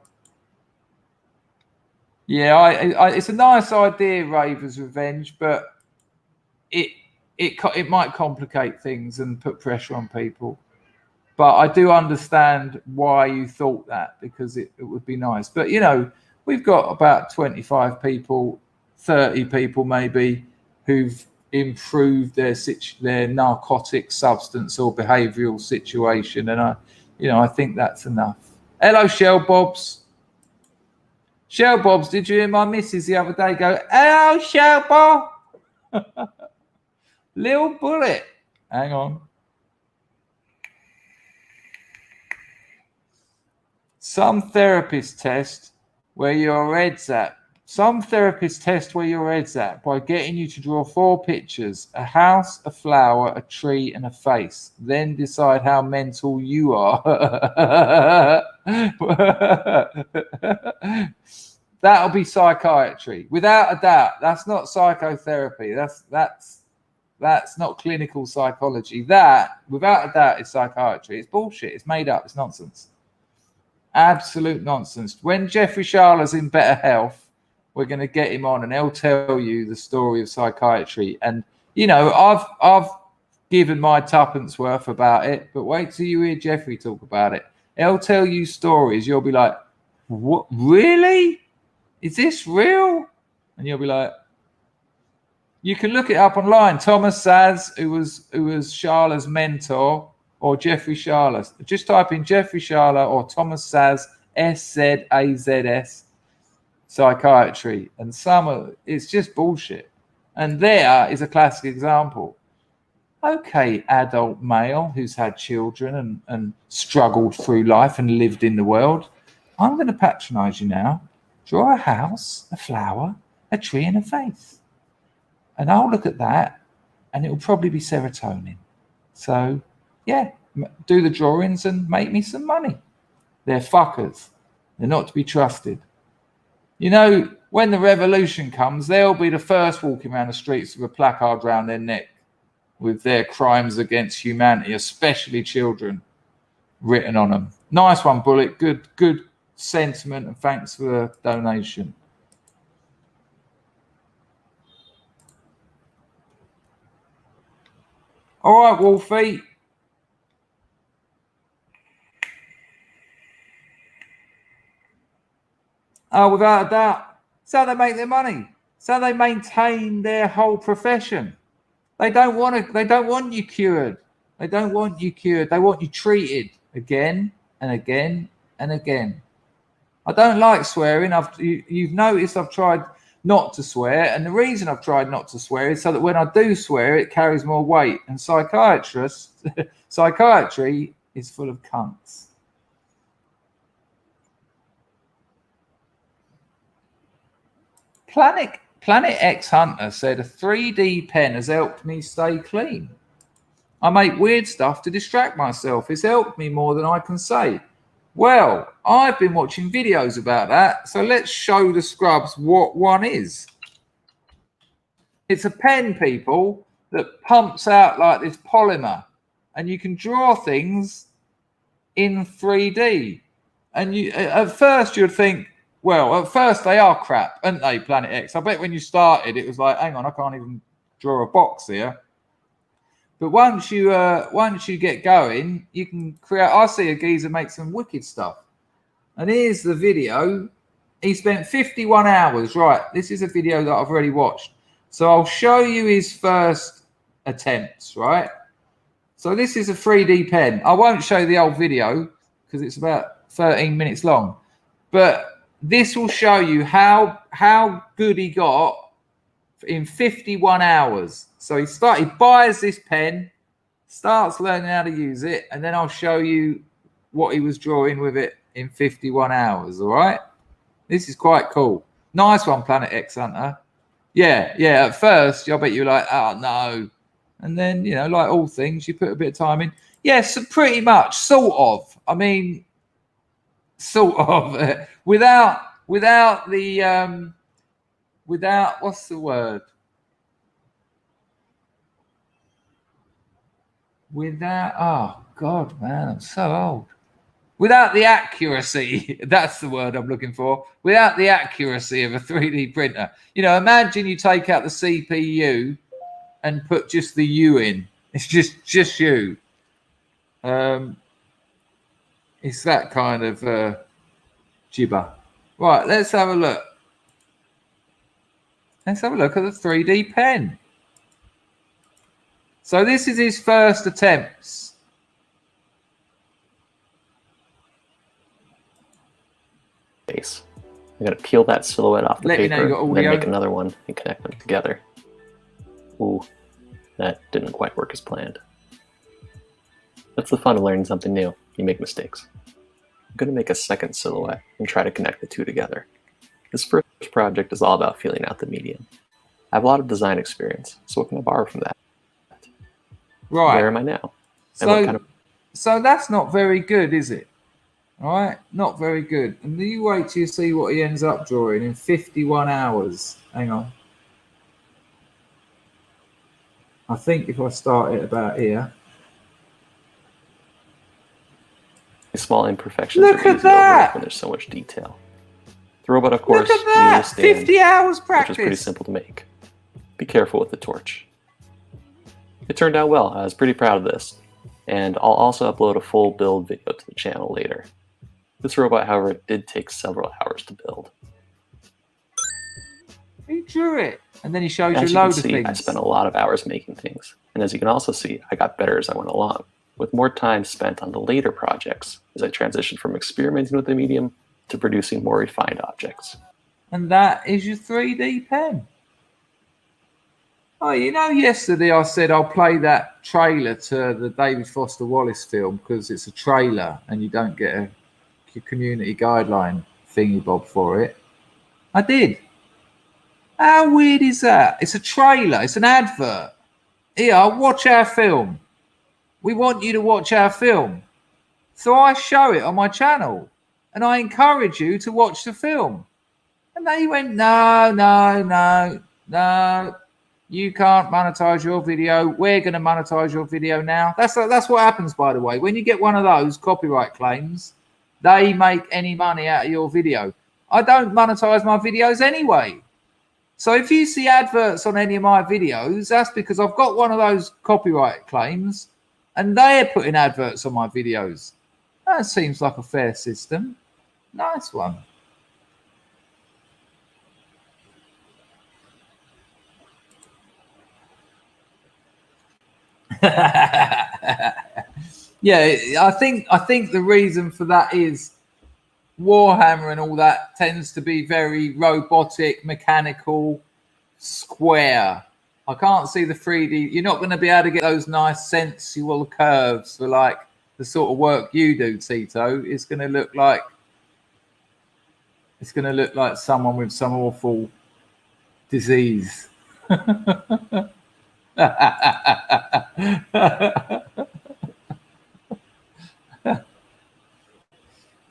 Yeah, it's a nice idea, Raver's Revenge, but it might complicate things and put pressure on people. But I do understand why you thought that, because it would be nice. But, you know, we've got about 25 people, 30 people maybe, who've improved their narcotic substance or behavioural situation. And, I think that's enough. Hello, Shell Bobs. Shell Bobs, did you hear my missus the other day go, hello, Shell Bob? Little bullet. Hang on. Some therapists test where your head's at. Some therapists test where your head's at by getting you to draw 4 pictures: a house, a flower, a tree, and a face. Then decide how mental you are. That'll be psychiatry, without a doubt. That's not psychotherapy. That's not clinical psychology. That, without a doubt, is psychiatry. It's bullshit. It's made up. It's nonsense. Absolute nonsense. When Jeffrey Sharla's in better health, we're going to get him on, and he'll tell you the story of psychiatry. And I've given my tuppence worth about it, but wait till you hear Jeffrey talk about it. He'll tell you stories. You'll be like, "What? Really? Is this real?" And you'll be like, you can look it up online. Thomas Saz, who was Sharla's mentor, or Jeffrey Sharla. Just type in Jeffrey Sharla or Thomas Saz, SZAZS, psychiatry, and it's just bullshit. And there is a classic example. Okay, adult male who's had children and struggled through life and lived in the world. I'm going to patronize you now. Draw a house, a flower, a tree, and a face. And I'll look at that, and it will probably be serotonin. So, yeah, do the drawings and make me some money. They're fuckers. They're not to be trusted. You know, when the revolution comes, they'll be the first walking around the streets with a placard around their neck with their crimes against humanity, especially children, written on them. Nice one, Bullet. Good sentiment, and thanks for the donation. All right, Wolfie. Without a doubt. So they make their money. So they maintain their whole profession. They don't want you cured. They don't want you cured. They want you treated again and again and again. I don't like swearing. You've noticed I've tried not to swear, and the reason I've tried not to swear is so that when I do swear, it carries more weight. And psychiatry is full of cunts. Planet X Hunter said a 3D pen has helped me stay clean. I make weird stuff to distract myself. It's helped me more than I can say. Well, I've been watching videos about that, so let's show the scrubs what one is. It's a pen, people, that pumps out like this polymer, and you can draw things in 3D. And you, at first you'd think, well, at first they are crap, aren't they, Planet X? I bet when you started, it was like, hang on, I can't even draw a box here. But once you get going, you can create. I see a geezer make some wicked stuff. And here's the video. He spent 51 hours. Right, this is a video that I've already watched. So I'll show you his first attempts, right? So this is a 3D pen. I won't show the old video because it's about 13 minutes long. But this will show you how good he got in 51 hours. So he buys this pen, starts learning how to use it, and then I'll show you what he was drawing with it in 51 hours, all right? This is quite cool. Nice one, Planet X Hunter. Yeah, at first, I bet you're like, oh, no. And then, you know, like all things, you put a bit of time in. Yes, so pretty much, sort of. I mean, sort of. Without the, what's the word? Oh God, man, I'm so old. Without the accuracy, that's the word I'm looking for. Without the accuracy of a 3D printer. You know, imagine you take out the CPU and put just the U in. It's just you. It's that kind of gibber. Right, let's have a look. Let's have a look at the 3D pen. So this is his first attempts. Base. I'm going to peel that silhouette off the paper and then make another one and connect them together. Ooh, that didn't quite work as planned. That's the fun of learning something new. You make mistakes. I'm going to make a second silhouette and try to connect the two together. This first project is all about feeling out the medium. I have a lot of design experience, so what can I borrow from that? Right. Where am I now? So that's not very good, is it? All right, not very good. And you wait till you see what he ends up drawing in 51 hours. Hang on. I think if I start it about here. Small imperfections. Look at that! When there's so much detail. The robot, of course, look at that! 50 hours practice. Which is pretty simple to make. Be careful with the torch. It turned out well. I was pretty proud of this. And I'll also upload a full build video to the channel later. This robot, however, did take several hours to build. He drew it. And then he shows you loads of things. I spent a lot of hours making things. And as you can also see, I got better as I went along, with more time spent on the later projects as I transitioned from experimenting with the medium to producing more refined objects. And that is your 3D pen. Oh, you know, yesterday I said I'll play that trailer to the David Foster Wallace film because it's a trailer and you don't get a community guideline thingy bob for it. I did. How weird is that? It's a trailer. It's an advert. Here, watch our film. We want you to watch our film. So I show it on my channel and I encourage you to watch the film. And they went, no. You can't monetize your video. We're going to monetize your video now. That's what happens, by the way. When you get one of those copyright claims, they make any money out of your video. I don't monetize my videos anyway. So if you see adverts on any of my videos, that's because I've got one of those copyright claims and they're putting adverts on my videos. That seems like a fair system. Nice one. Yeah, I think the reason for that is Warhammer and all that tends to be very robotic, mechanical, square. I can't see the 3D. You're not going to be able to get those nice sensual curves for like the sort of work you do, Tito. It's going to look like someone with some awful disease.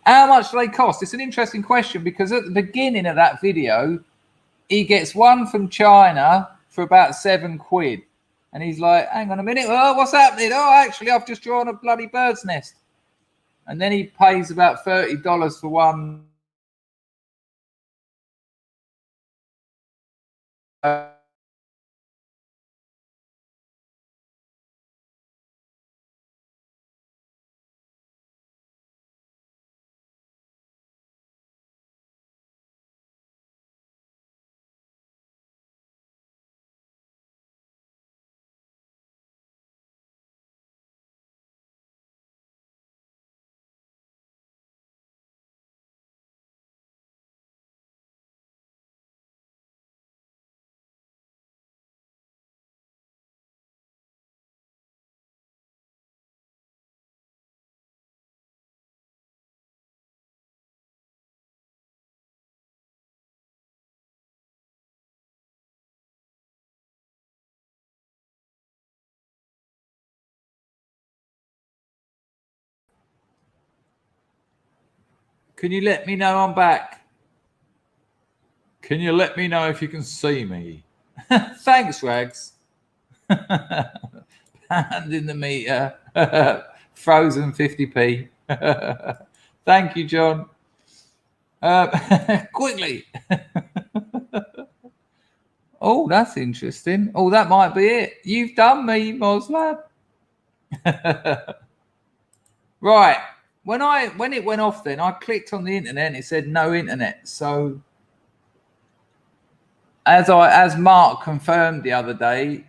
How much do they cost? It's an interesting question because at the beginning of that video, he gets one from China for about £7. And he's like, hang on a minute. Oh, what's happening? Oh, actually, I've just drawn a bloody bird's nest. And then he pays about $30 for one. Can you let me know I'm back? Can you let me know if you can see me? Thanks, Rags. Pound in the meter. Frozen 50p. Thank you, John. Quickly. Oh, that's interesting. Oh, that might be it. You've done me, Moslab. Right. When it went off, then I clicked on the internet and it said no internet. So as Mark confirmed the other day,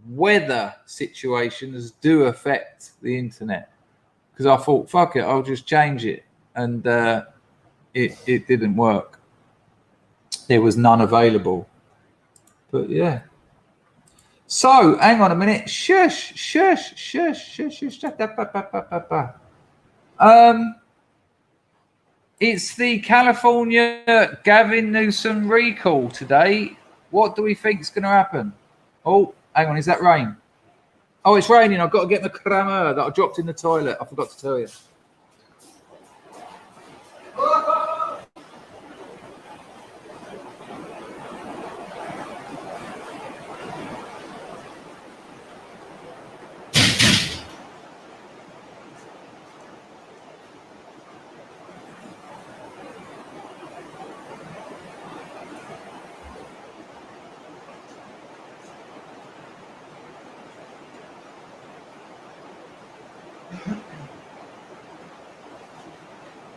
weather situations do affect the internet. Because I thought, fuck it, I'll just change it, and it didn't work. There was none available. But yeah. So hang on a minute. Shush. It's the California Gavin Newsom recall today. What do we think is going to happen? Oh, hang on. Is that rain? Oh, it's raining. I've got to get my cramer that I dropped in the toilet. I forgot to tell you.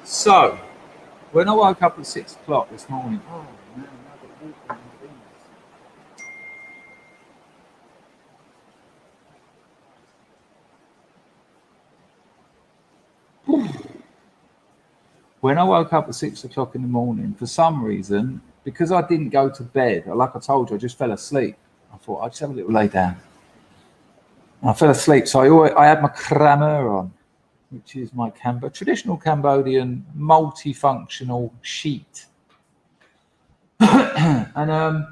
So, when I woke up at 6 o'clock this morning, oh man, I got when I woke up at 6 o'clock in the morning, for some reason, because I didn't go to bed, like I told you, I just fell asleep. I thought I'd just have a little lay down. And I fell asleep, so I had my cramer on, which is my traditional Cambodian multifunctional sheet. And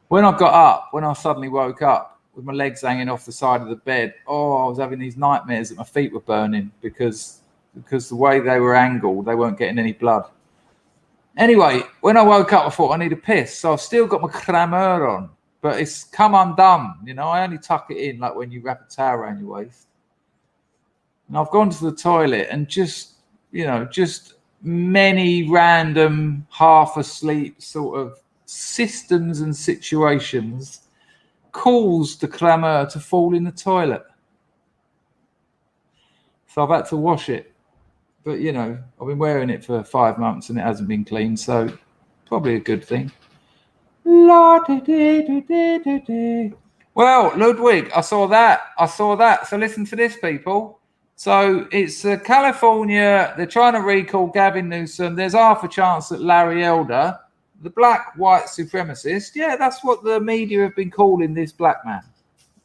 when I got up, when I suddenly woke up with my legs hanging off the side of the bed, I was having these nightmares that my feet were burning because the way they were angled, they weren't getting any blood. Anyway, when I woke up, I thought I need a piss. So I've still got my cramer on, but it's come undone. You know, I only tuck it in like when you wrap a towel around your waist. And I've gone to the toilet and just many random half asleep sort of systems and situations caused the cramer to fall in the toilet. So I've had to wash it. But, you know, I've been wearing it for 5 months and it hasn't been cleaned. So probably a good thing. Well, Ludwig, I saw that. So listen to this, people. So it's California. They're trying to recall Gavin Newsom. There's half a chance that Larry Elder, the black white supremacist, yeah, that's what the media have been calling this black man,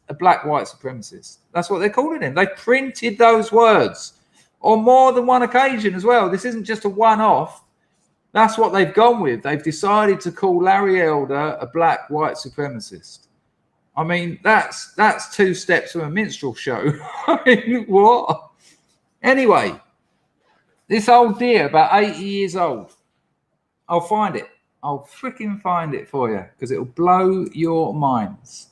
a black white supremacist. That's what they're calling him. They printed those words on more than one occasion as well. This isn't just a one-off. That's what they've gone with. They've decided to call Larry Elder a black white supremacist. I mean, that's two steps from a minstrel show. I mean, what? Anyway, this old deer, about 80 years old. I'll find it. I'll freaking find it for you because it'll blow your minds.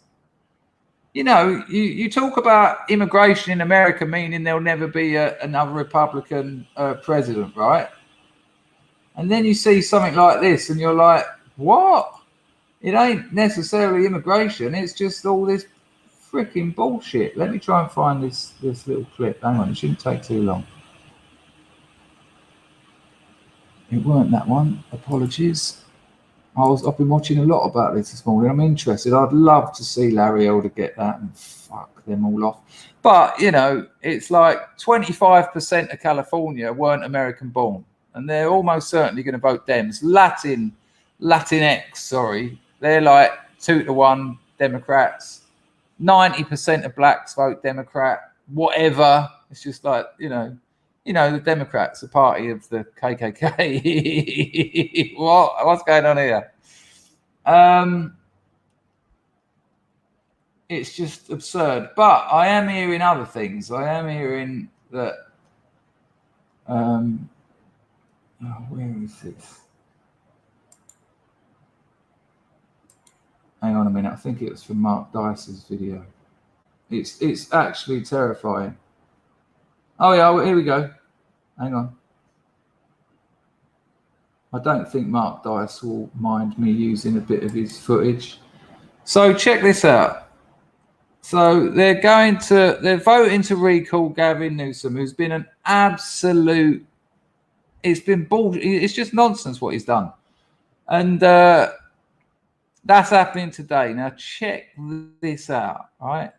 You know, you talk about immigration in America, meaning there'll never be another Republican president, right? And then you see something like this and you're like, what? It ain't necessarily immigration. It's just all this freaking bullshit. Let me try and find this little clip. Hang on, it shouldn't take too long. It weren't that one. Apologies. I've been watching a lot about this morning. I'm interested. I'd love to see Larry Elder get that and fuck them all off. But, you know, it's like 25% of California weren't American born. And they're almost certainly going to vote Dems. Latinx, sorry. They're like 2-1 Democrats. 90% of blacks vote Democrat. Whatever. It's just like, you know, the Democrats, the party of the KKK. What's going on here? It's just absurd. But I am hearing other things. I am hearing that. Where is this? Hang on a minute. I think it was from Mark Dice's video. It's actually terrifying. Oh yeah, here we go. Hang on. I don't think Mark Dice will mind me using a bit of his footage. So check this out. So they're voting to recall Gavin Newsom, who's been an absolute. It's been bullshit. It's just nonsense what he's done, and that's happening today. Now check this out, right?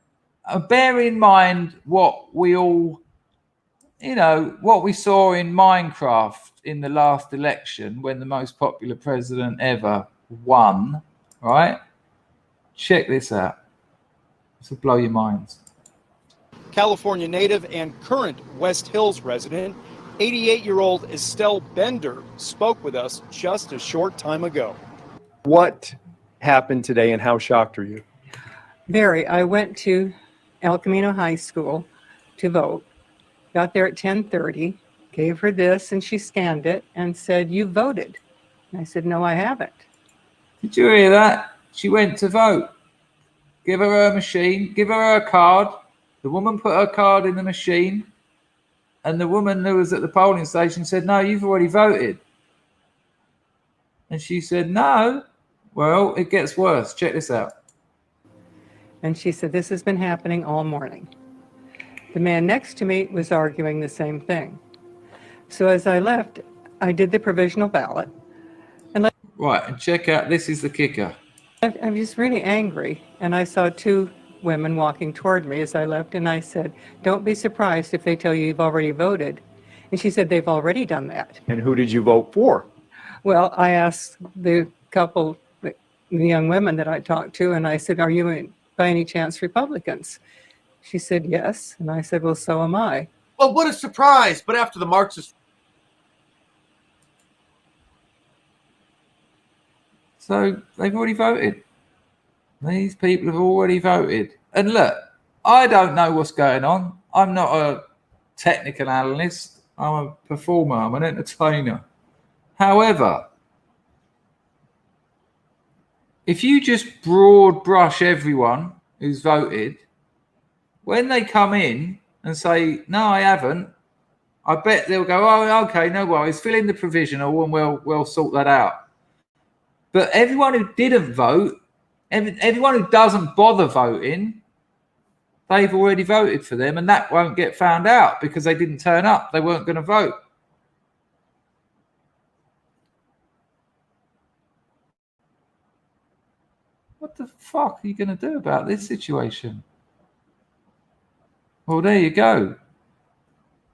Bear in mind what we all. What we saw in Minecraft in the last election when the most popular president ever won, right? Check this out. This will blow your minds. California native and current West Hills resident, 88-year-old Estelle Bender spoke with us just a short time ago. What happened today and how shocked are you? Very. I went to El Camino High School to vote. Got there at 10:30, gave her this, and she scanned it and said, "You voted." And I said, "No, I haven't." Did you hear that? She went to vote. Give her machine, give her a card. The woman put her card in the machine, and the woman who was at the polling station said, "No, you've already voted." And she said, "No." Well, it gets worse. Check this out. And she said, "This has been happening all morning." The man next to me was arguing the same thing. So as I left, I did the provisional ballot. Right, and check out, this is the kicker. I was really angry, and I saw two women walking toward me as I left, and I said, "Don't be surprised if they tell you you've already voted." And she said, "They've already done that." And who did you vote for? Well, I asked the couple, the young women that I talked to, and I said, "Are you by any chance Republicans?" She said, "Yes." And I said, "Well, so am I." Well, what a surprise. But after the Marxist. So they've already voted. These people have already voted. And look, I don't know what's going on. I'm not a technical analyst. I'm a performer. I'm an entertainer. However, if you just broad brush everyone who's voted, when they come in and say, "No, I haven't," I bet they'll go, "Oh, okay, no worries. Fill in the provisional and we'll sort that out." But everyone who didn't vote, everyone who doesn't bother voting, they've already voted for them, and that won't get found out because they didn't turn up. They weren't going to vote. What what the fuck are you going to do about this situation? Well, there you go.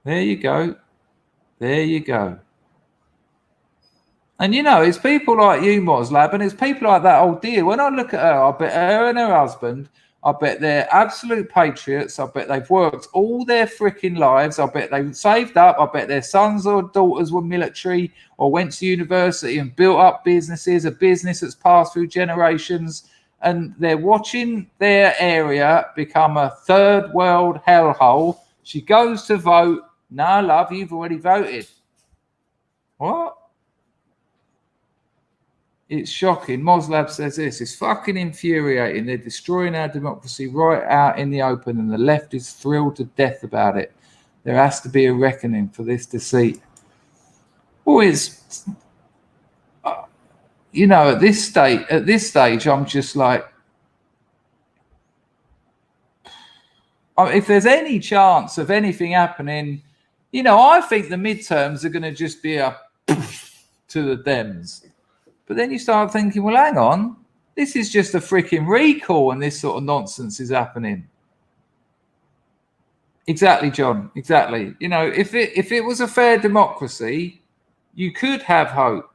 There you go. There you go. And you know, it's people like you, Moslab, and it's people like that old dear. When I look at her, I bet her and her husband, I bet they're absolute patriots. I bet they've worked all their freaking lives. I bet they've saved up. I bet their sons or daughters were military or went to university and built up businesses, a business that's passed through generations. And they're watching their area become a third world hellhole. She goes to vote. No, love, you've already voted. What? It's shocking. Moslab says this. It's fucking infuriating. They're destroying our democracy right out in the open, and the left is thrilled to death about it. There has to be a reckoning for this deceit. Well, it's, you know, at this stage, I'm just like, if there's any chance of anything happening, you know, I think the midterms are going to just be a to the Dems. But then you start thinking, well, hang on, this is just a freaking recall and this sort of nonsense is happening. Exactly, John, exactly. You know, if it was a fair democracy, you could have hope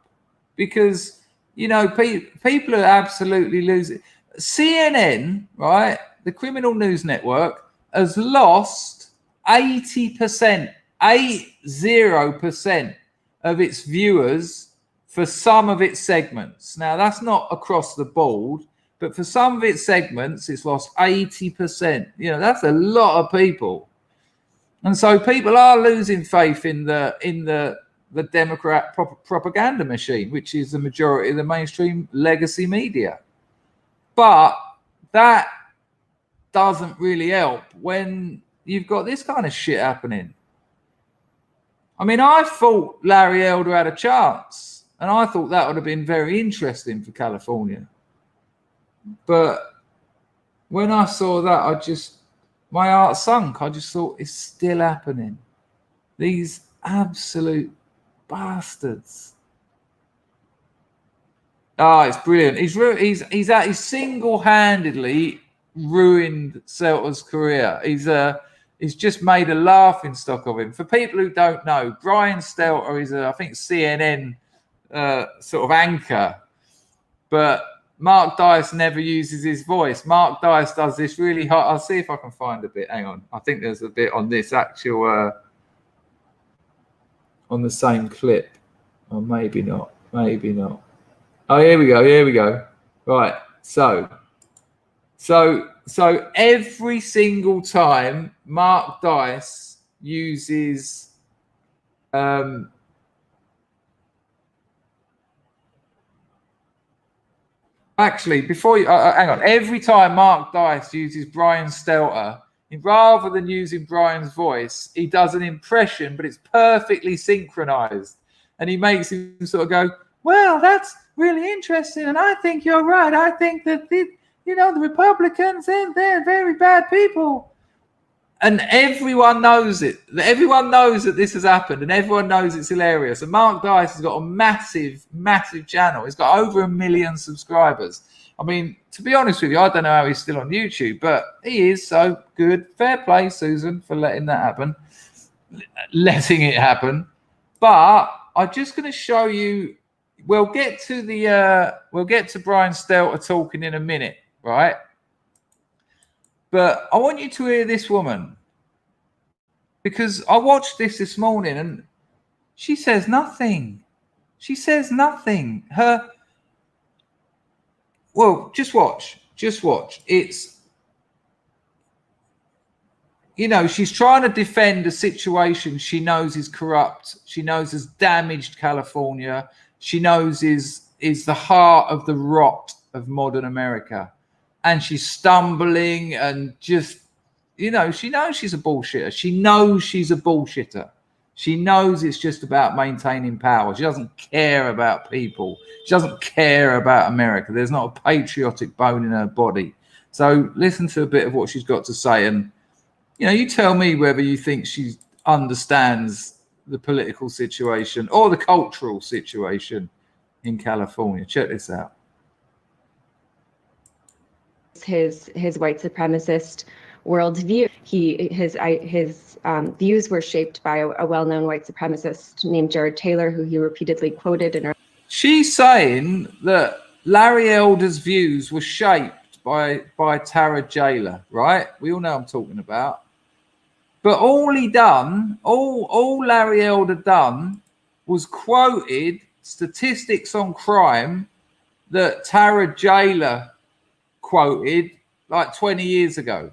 because, you know, people are absolutely losing. CNN, right, the criminal news network, has lost 80%, 80% of its viewers for some of its segments. Now, that's not across the board, but for some of its segments, it's lost 80%. You know, that's a lot of people. And so people are losing faith in the Democrat propaganda machine, which is the majority of the mainstream legacy media. But that doesn't really help when you've got this kind of shit happening. I mean, I thought Larry Elder had a chance. And I thought that would have been very interesting for California. But when I saw that, my heart sunk. I just thought, it's still happening. These absolute bastards. Oh, it's brilliant. He's single-handedly ruined Selta's career. He's just made a laughing stock of him. For people who don't know, Brian Stelter is I think CNN sort of anchor, but Mark Dice never uses his voice. Mark Dice does this really hot. I'll see if I can find a bit. Hang on, I think there's a bit on this actual on the same clip, or maybe not. Oh, here we go. Right, so every single time Mark Dice uses actually, before you hang on, every time Mark Dice uses Brian Stelter, rather than using Brian's voice, he does an impression, but it's perfectly synchronized, and he makes him sort of go, "Well, that's really interesting, and I think you're right. I think that the Republicans, they're very bad people." And everyone knows it. Everyone knows that this has happened, and everyone knows it's hilarious. And Mark Dice has got a massive, massive channel. He's got over 1 million subscribers. I mean, to be honest with you, I don't know how he's still on YouTube, but he is so good. Fair play, Susan, for letting that happen, letting it happen. But I'm just going to show you. We'll get to Brian Stelter talking in a minute, right? But I want you to hear this woman, because I watched this morning and she says nothing. She says nothing. Well, just watch. It's, you know, she's trying to defend a situation she knows is corrupt. She knows has damaged California. She knows is the heart of the rot of modern America. And she's stumbling and just, you know, she knows she's a bullshitter. She knows she's a bullshitter. She knows it's just about maintaining power. She doesn't care about people. She doesn't care about America. There's not a patriotic bone in her body. So listen to a bit of what she's got to say. And, you know, you tell me whether you think she understands the political situation or the cultural situation in California. Check this out. his white supremacist worldview. His views were shaped by a well-known white supremacist named Jared Taylor, who he repeatedly quoted in. She's saying that Larry Elder's views were shaped by Tara Jayler, right? We all know I'm talking about. But all Larry Elder done was quoted statistics on crime that Tara Jayler quoted like 20 years ago.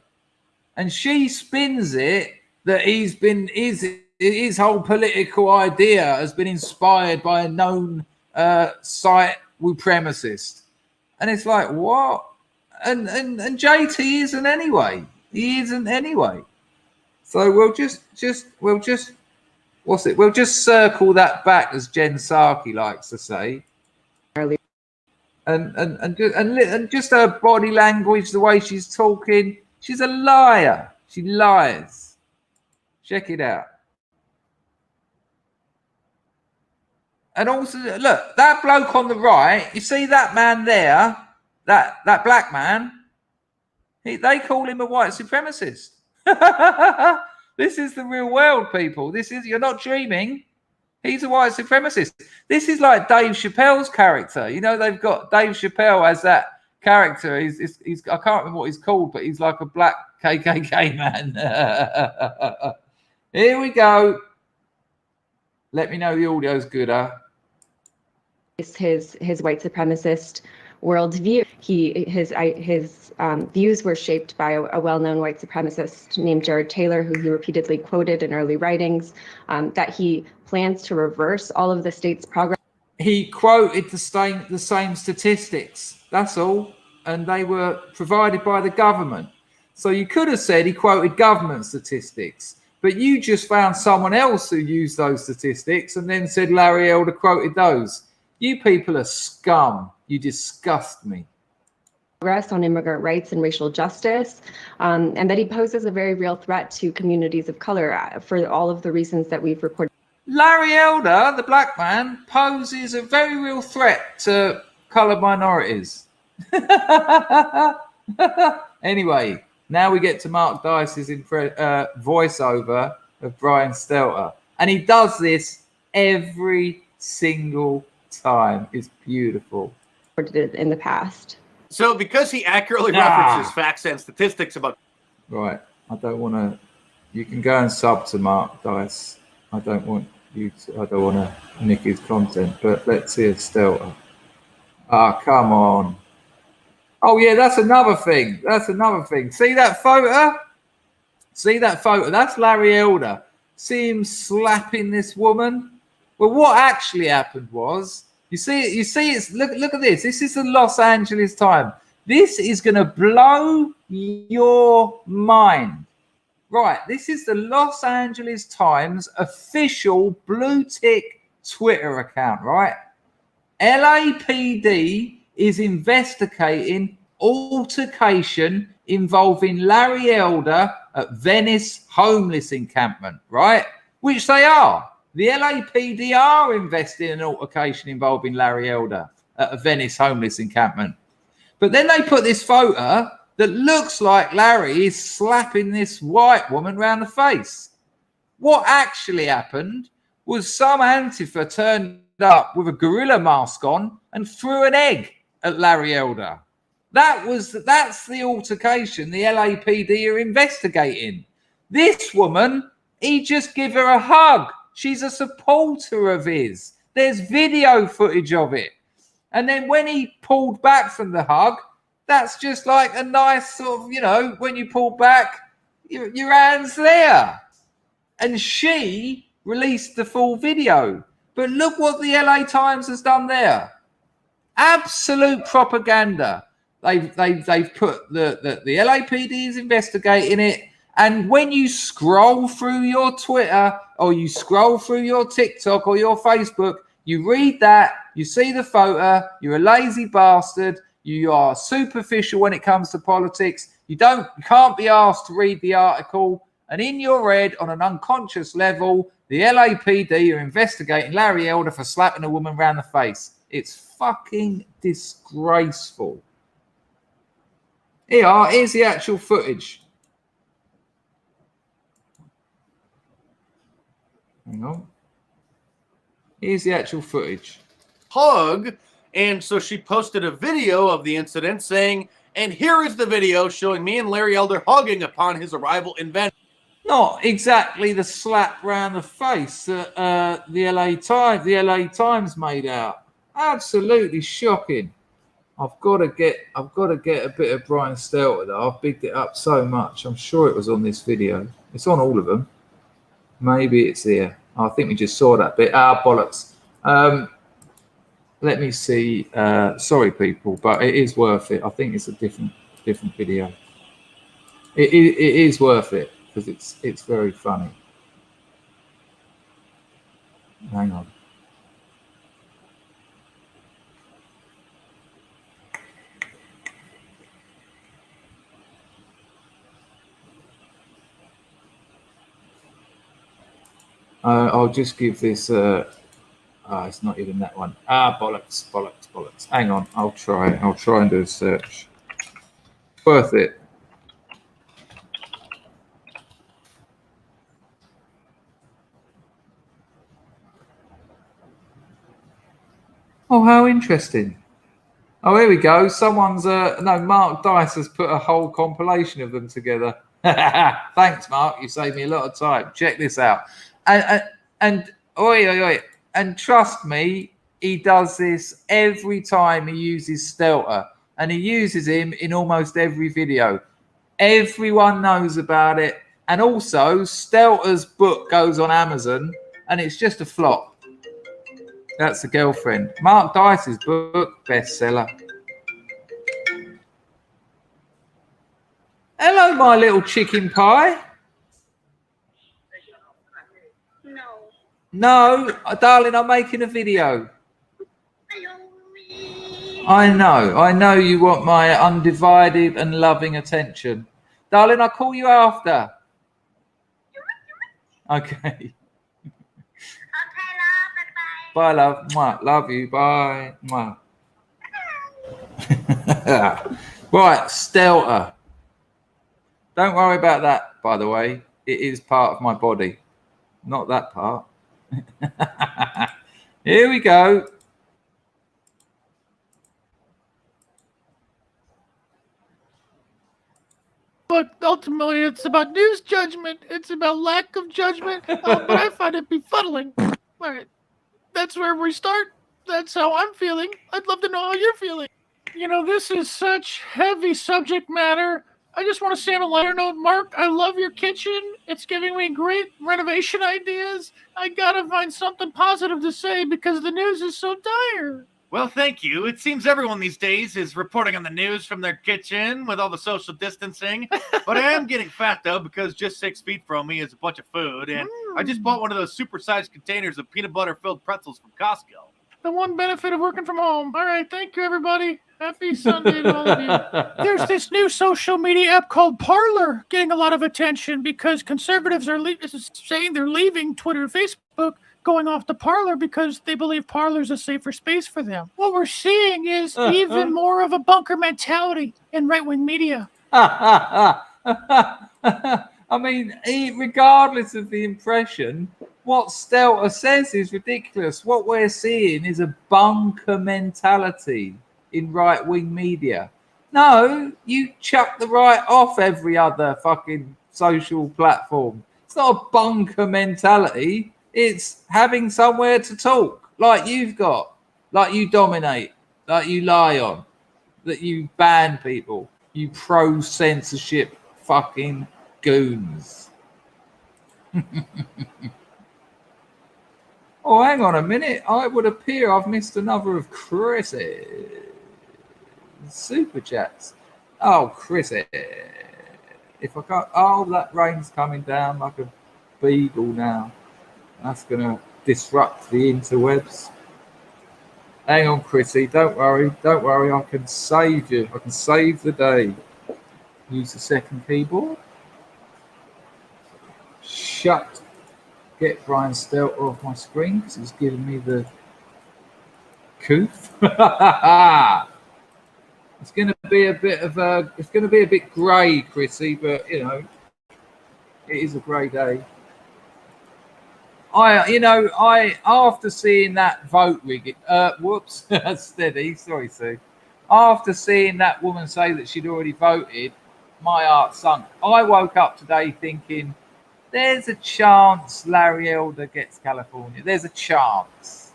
And she spins it that his whole political idea has been inspired by a known site supremacist. And it's like, what? And JT isn't anyway. He isn't anyway. So we'll just circle that back, as Jen Psaki likes to say. And just her body language, the way she's talking, she's a liar. She lies. Check it out. And also, look, that bloke on the right, you see that man there, that black man, they call him a white supremacist. This is the real world, people. You're not dreaming. He's a white supremacist. This is like Dave Chappelle's character. You know, they've got Dave Chappelle as that character. He's I can't remember what he's called, but he's like a black KKK man. Here we go. Let me know the audio's good, huh? His white supremacist worldview. His views were shaped by a well-known white supremacist named Jared Taylor, who he repeatedly quoted in early writings, that he plans to reverse all of the state's progress. He quoted the same statistics, that's all, and they were provided by the government. So you could have said he quoted government statistics, but you just found someone else who used those statistics and then said Larry Elder quoted those. You people are scum. You disgust me. Progress on immigrant rights and racial justice, and that he poses a very real threat to communities of color for all of the reasons that we've reported. Larry Elder, the black man, poses a very real threat to colored minorities. Anyway, now we get to Mark Dice's voiceover of Brian Stelter, and he does this every single time. It's beautiful. In the past. So because he accurately references facts and statistics about... Right. I don't want to... You can go and sub to Mark Dice. I don't want to nick his content, but let's see a Stelter. Come on. Oh, yeah, that's another thing. See that photo? That's Larry Elder. See him slapping this woman? Well, what actually happened was... You see, it's look at this. This is the Los Angeles Times. This is going to blow your mind. Right, this is the Los Angeles Times official blue tick Twitter account, right? LAPD is investigating altercation involving Larry Elder at Venice homeless encampment, right? Which they are. The LAPD are investing in an altercation involving Larry Elder at a Venice homeless encampment. But then they put this photo that looks like Larry is slapping this white woman round the face. What actually happened was some Antifa turned up with a gorilla mask on and threw an egg at Larry Elder. That's the altercation the LAPD are investigating. This woman, he just gave her a hug. She's a supporter of his. There's video footage of it. And then when he pulled back from the hug, that's just like a nice sort of, when you pull back, your hand's there. And she released the full video. But look what the LA Times has done there. Absolute propaganda. They've put the LAPD is investigating it. And when you scroll through your Twitter or you scroll through your TikTok or your Facebook, you read that, you see the photo, you're a lazy bastard, you are superficial when it comes to politics, you can't be asked to read the article, and in your head, on an unconscious level, the LAPD are investigating Larry Elder for slapping a woman around the face. It's fucking disgraceful. Here's the actual footage. Hang on. Here's the actual footage. Hug. And so she posted a video of the incident saying, and here is the video showing me and Larry Elder hugging upon his arrival in Venice. Not exactly the slap round the face that the LA Times made out. Absolutely shocking. I've got to get a bit of Brian Stelter though. I've bigged it up so much. I'm sure it was on this video. It's on all of them. Maybe it's here. I think we just saw that bit. Bollocks. Let me see. Sorry, people, but it is worth it. I think it's a different video. It is worth it because it's very funny. Hang on. I'll just give this. It's not even that one. Bollocks. Hang on. I'll try and do a search. Worth it. Oh, how interesting. Oh, here we go. Someone's Mark Dice has put a whole compilation of them together. Thanks, Mark. You saved me a lot of time. Check this out. And trust me, he does this every time he uses Stelter, and he uses him in almost every video. Everyone knows about it, and also Stelter's book goes on Amazon, and it's just a flop. That's the girlfriend. Mark Dice's book, bestseller. Hello, my little chicken pie. No, darling, I'm making a video. I know you want my undivided and loving attention. Darling, I'll call you after. Okay. Bye, love. Mwah. Love you. Bye. Mwah. Right, Stelter. Don't worry about that, by the way. It is part of my body. Not that part. Here we go. But ultimately, it's about news judgment. It's about lack of judgment. But I find it befuddling. All right. That's where we start. That's how I'm feeling. I'd love to know how you're feeling. You know, this is such heavy subject matter. I just want to say on a lighter note, Mark, I love your kitchen. It's giving me great renovation ideas. I gotta find something positive to say because the news is so dire. Well, thank you. It seems everyone these days is reporting on the news from their kitchen with all the social distancing. But I am getting fat, though, because just 6 feet from me is a bunch of food. And I just bought one of those supersized containers of peanut butter-filled pretzels from Costco. The one benefit of working from home. All right, thank you, everybody. Happy Sunday to all of you. There's this new social media app called Parler getting a lot of attention because conservatives are saying they're leaving Twitter and Facebook, going off to Parler because they believe Parler's a safer space for them. What we're seeing is even more of a bunker mentality in right-wing media. I mean, regardless of the impression, what Stelter says is ridiculous. What we're seeing is a bunker mentality in right-wing media. No, you chuck the right off every other fucking social platform. It's not a bunker mentality. It's having somewhere to talk like you've got, like you dominate, like you lie on, that you ban people, you pro-censorship fucking goons. Oh, hang on a minute. I would appear I've missed another of Chris's super chats. Oh, Chrissy. If I can't... Oh, that rain's coming down like a beagle now. That's going to disrupt the interwebs. Hang on, Chrissy. Don't worry. Don't worry. I can save you. I can save the day. Use the second keyboard. Shut. Get Brian Stelter off my screen because he's giving me the coof. It's going to be a bit of a. It's going to be a bit grey, Chrissy, but you know, it is a grey day. I after seeing that vote rig, whoops, steady, sorry, Sue. After seeing that woman say that she'd already voted, my heart sunk. I woke up today thinking, there's a chance Larry Elder gets California. There's a chance.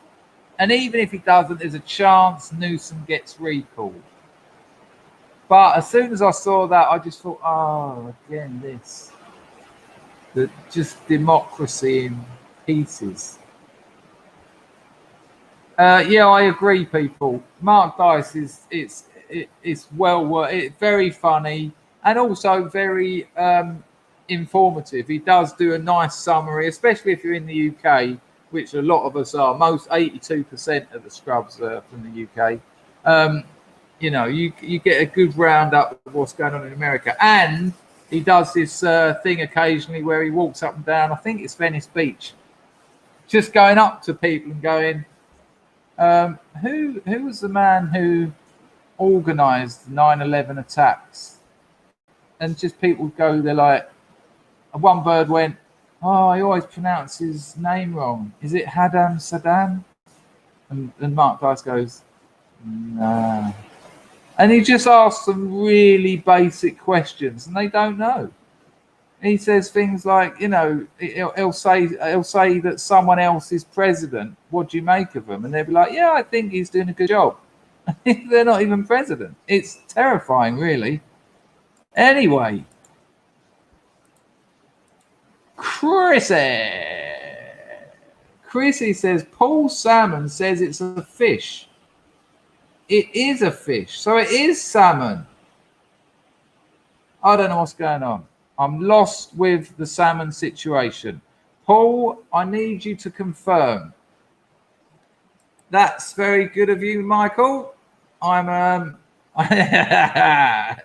And even if he doesn't, there's a chance Newsom gets recalled. But as soon as I saw that, I just thought, oh, again, this. Just democracy in pieces. Yeah, I agree, people. Mark Dice it's well worth it, very funny and also very informative. He does do a nice summary, especially if you're in the UK, which a lot of us are. Most 82% of the scrubs are from the UK. You know, you get a good roundup of what's going on in America. And he does this thing occasionally where he walks up and down, I think it's Venice Beach, just going up to people and going, who was the man who organised 9/11 attacks? And just people would go, they're like, one bird went, oh, I always pronounce his name wrong. Is it Haddam Saddam? And Mark Dice goes, nah. And he just asks them really basic questions, and they don't know. He says things like, you know, he'll say that someone else is president. What do you make of him? And they'll be like, yeah, I think he's doing a good job. They're not even president. It's terrifying, really. Anyway, Chrissy says Paul Salmon says it's a fish. It is a fish, so it is salmon. I don't know what's going on. I'm lost with the salmon situation. Paul, I need you to confirm. That's very good of you, Michael. I'm yeah.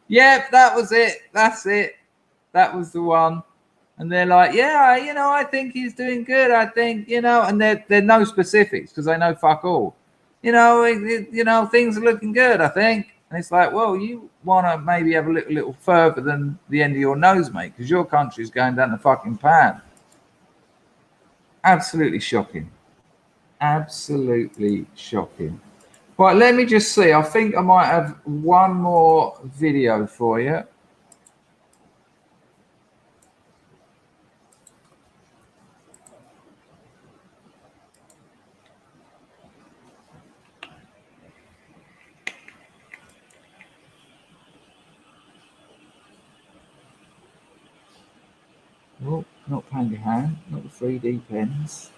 Yep, that was it. That's it. That was the one. And they're like, yeah, you know, I think he's doing good. I think, you know, and they're no specifics because they know fuck all. You know, things are looking good, I think. And it's like, well, you want to maybe have a little further than the end of your nose, mate, because your country's going down the fucking pan. Absolutely shocking. Absolutely shocking. Right, let me just see. I think I might have one more video for you. Oh, not Pangahan, not the 3D pens.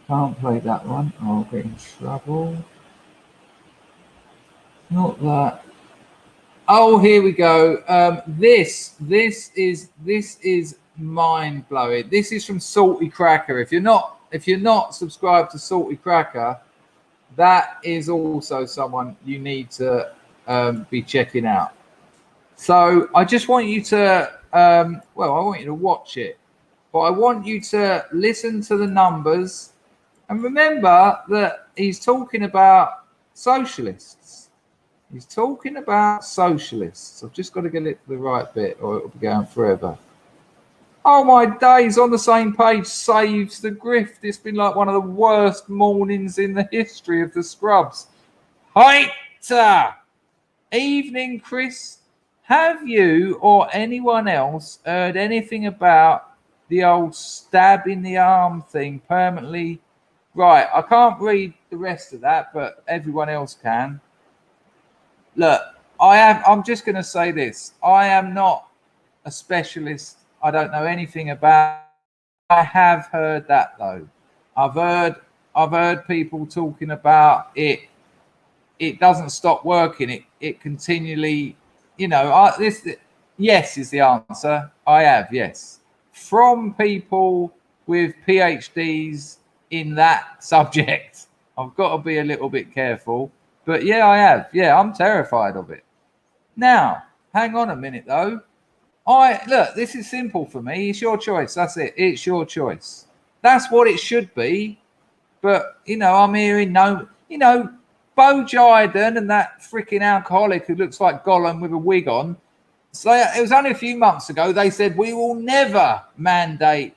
Can't play that one. I'll get in trouble. Not that. Oh, here we go. This is mind blowing. This is from Salty Cracker. If you're not subscribed to Salty Cracker, that is also someone you need to be checking out. So I just want you to, I want you to watch it, but I want you to listen to the numbers and remember that he's talking about socialists. He's talking about socialists. I've just got to get it to the right bit or it'll be going forever. Oh my days, on the same page saves the grift. It's been like one of the worst mornings in the history of the scrubs. Hi, evening, Chris. Have you or anyone else heard anything about the old stab in the arm thing permanently? Right, I can't read the rest of that, but everyone else can. Look, I'm just going to say this. I am not a specialist. I don't know anything about it. I have heard that, though. I've heard people talking about it. It doesn't stop working. It continually... You know, yes is the answer. I have, yes. From people with PhDs in that subject. I've got to be a little bit careful. But yeah, I have. Yeah, I'm terrified of it. Now, hang on a minute, though. Look, this is simple for me. It's your choice. That's it. It's your choice. That's what it should be. But, you know, I'm hearing no... you know, Bo Jiden and that freaking alcoholic who looks like Gollum with a wig on. So it was only a few months ago. They said we will never mandate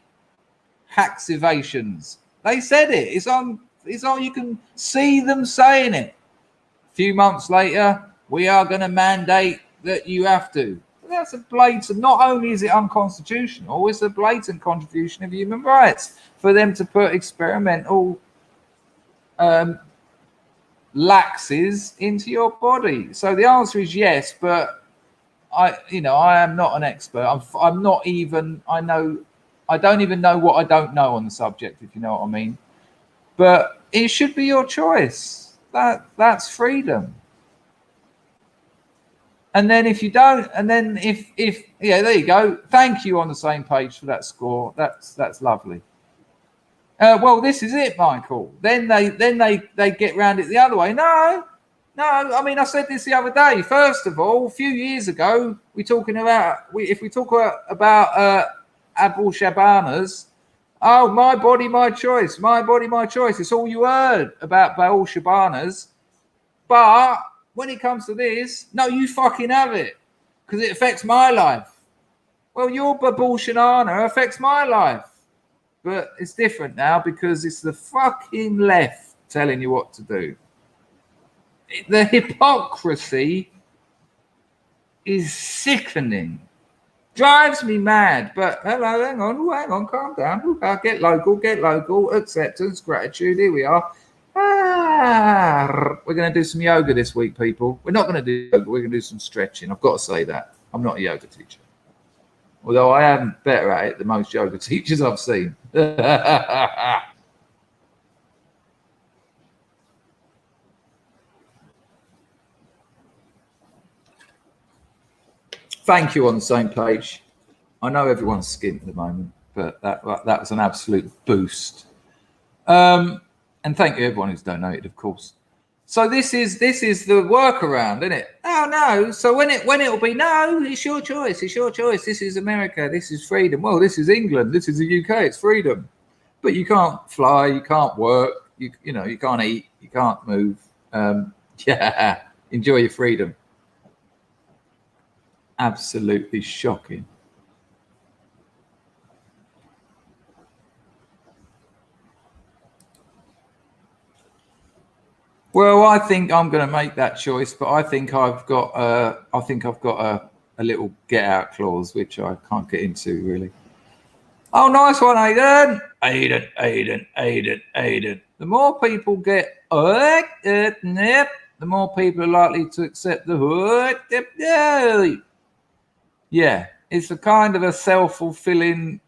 haxivations. They said it. It's on. You can see them saying it. A few months later, we are going to mandate that you have to. That's a blatant. Not only is it unconstitutional, it's a blatant contradiction of human rights for them to put experimental laxes into your body. So the answer is yes, but I am not an expert. I'm not even. I don't even know what I don't know on the subject, if you know what I mean. But it should be your choice. That's freedom. And then if you don't, and then if there you go. Thank you on the same page for that score. That's lovely. Well, this is it, Michael. Then they get round it the other way. No. I mean, I said this the other day. First of all, a few years ago, if we talk about Abu Shabanas, oh, my body, my choice. My body, my choice. It's all you heard about Baal Shabanas. But when it comes to this, no, you fucking have it because it affects my life. Well, your Baal Shabana affects my life. But it's different now because it's the fucking left telling you what to do. The hypocrisy is sickening. Drives me mad. But hello, hang on, calm down. Get local, acceptance, gratitude. Here we are. We're going to do some yoga this week, people. We're not going to do yoga. We're going to do some stretching. I've got to say that. I'm not a yoga teacher. Although I am better at it than most yoga teachers I've seen. Thank you on the same page. I know everyone's skint at the moment, but that was an absolute boost. And thank you everyone who's donated, of course. So this is the workaround, isn't it? Oh no. So when it'll be no, it's your choice. It's your choice. This is America. This is freedom. Well, this is England. This is the UK. It's freedom. But you can't fly. You can't work. You can't eat. You can't move. Enjoy your freedom. Absolutely shocking. Well, I think I'm going to make that choice, but I think I've got a little get out clause, which I can't get into really. Oh, nice one, Aiden. Aiden. The more people get the more people are likely to accept the yeah. It's a kind of a self-fulfilling,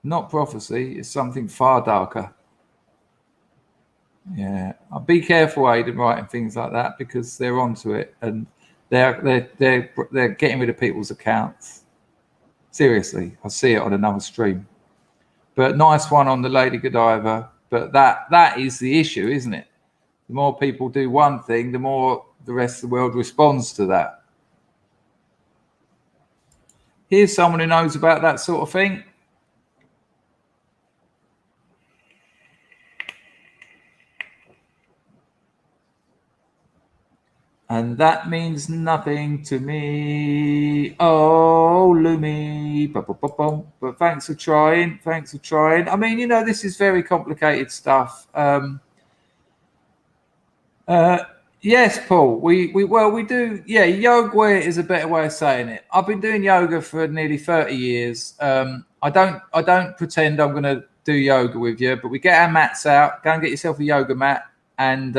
not prophecy. It's something far darker. Yeah, I'll be careful, Aiden, writing things like that because they're onto it and they're getting rid of people's accounts. Seriously, I see it on another stream. But nice one on the Lady Godiva. But that is the issue, isn't it? The more people do one thing, the more the rest of the world responds to that. Here's someone who knows about that sort of thing. And that means nothing to me. Oh, Lumi. But thanks for trying. I mean, this is very complicated stuff. Yes, Paul. We do. Yeah, yoga is a better way of saying it. I've been doing yoga for nearly 30 years. I don't pretend I'm going to do yoga with you, but we get our mats out. Go and get yourself a yoga mat, and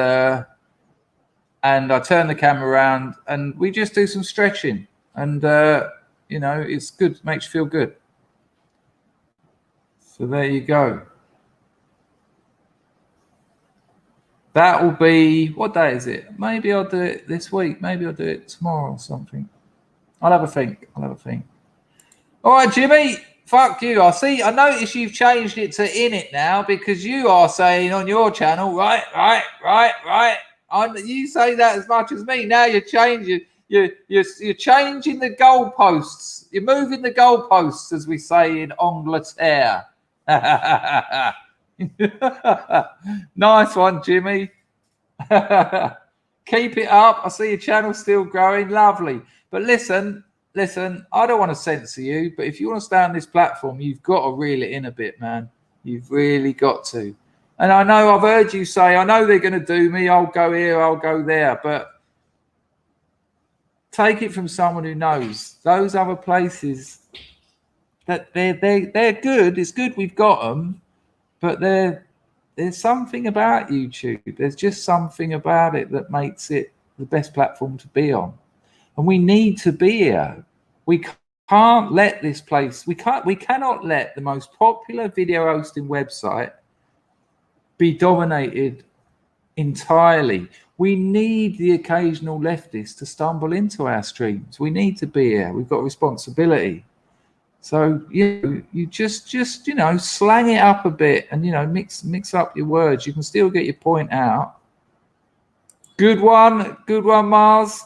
I turn the camera around and we just do some stretching. And, it's good. Makes you feel good. So there you go. That will be, what day is it? Maybe I'll do it this week. Maybe I'll do it tomorrow or something. I'll have a think. All right, Jimmy. Fuck you. I notice you've changed it to in it now because you are saying on your channel, right. You say that as much as me. Now you're changing. You're changing the goalposts. You're moving the goalposts, as we say in Angleterre. Nice one, Jimmy. Keep it up. I see your channel still growing. Lovely. But listen, I don't want to censor you, but if you want to stay on this platform, you've got to reel it in a bit, man. You've really got to. And I know I've heard you say, I know they're going to do me. I'll go here, I'll go there. But take it from someone who knows those other places that they're good. It's good we've got them, but there's something about YouTube. There's just something about it that makes it the best platform to be on. And we need to be here. We can't let this place, we cannot let the most popular video hosting website be dominated entirely. We need the occasional leftist to stumble into our streams. We need to be here. We've got a responsibility. So you just slang it up a bit and mix up your words. You can still get your point out. Good one, Mars.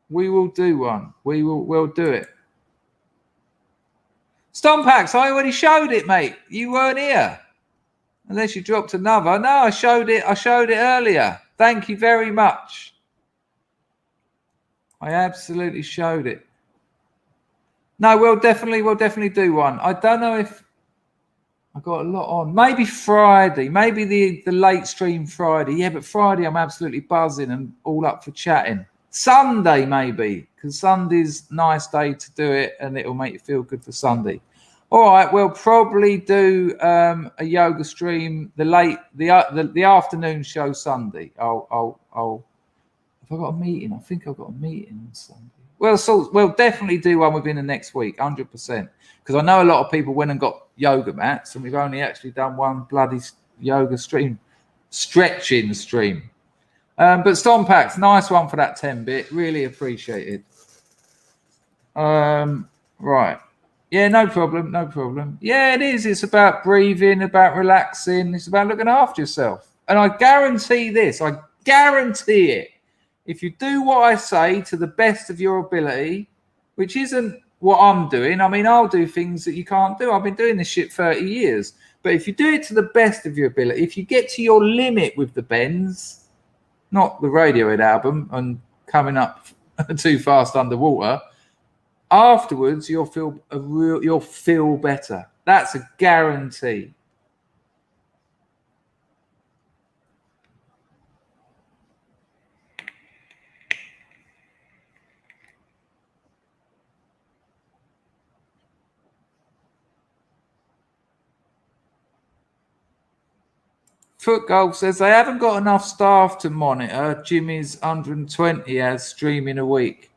We will do one. We'll do it. Stompax, I already showed it, mate. You weren't here. Unless you dropped another. No, I showed it earlier. Thank you very much. I absolutely showed it. No, we'll definitely do one. I don't know if I've got a lot on. Maybe Friday, maybe the late stream Friday. Yeah, but Friday I'm absolutely buzzing and all up for chatting. Sunday maybe, because Sunday's a nice day to do it and it'll make you feel good for Sunday. All right, we'll probably do a yoga stream the afternoon show Sunday. I'll have I got a meeting? I think I've got a meeting on Sunday. Well, so we'll definitely do one within the next week, 100%. Because I know a lot of people went and got yoga mats, and we've only actually done one bloody yoga stream, stretching stream. But Stompax, nice one for that 10-bit. Really appreciated. Right. Yeah, no problem. Yeah, it is. It's about breathing, about relaxing. It's about looking after yourself. And I guarantee this. I guarantee it. If you do what I say to the best of your ability, which isn't what I'm doing. I mean, I'll do things that you can't do. I've been doing this shit 30 years. But if you do it to the best of your ability, if you get to your limit with the bends, not the Radiohead album and coming up too fast underwater, afterwards you'll feel better. That's a guarantee. Foot Golf says they haven't got enough staff to monitor Jimmy's 120 hours streaming a week.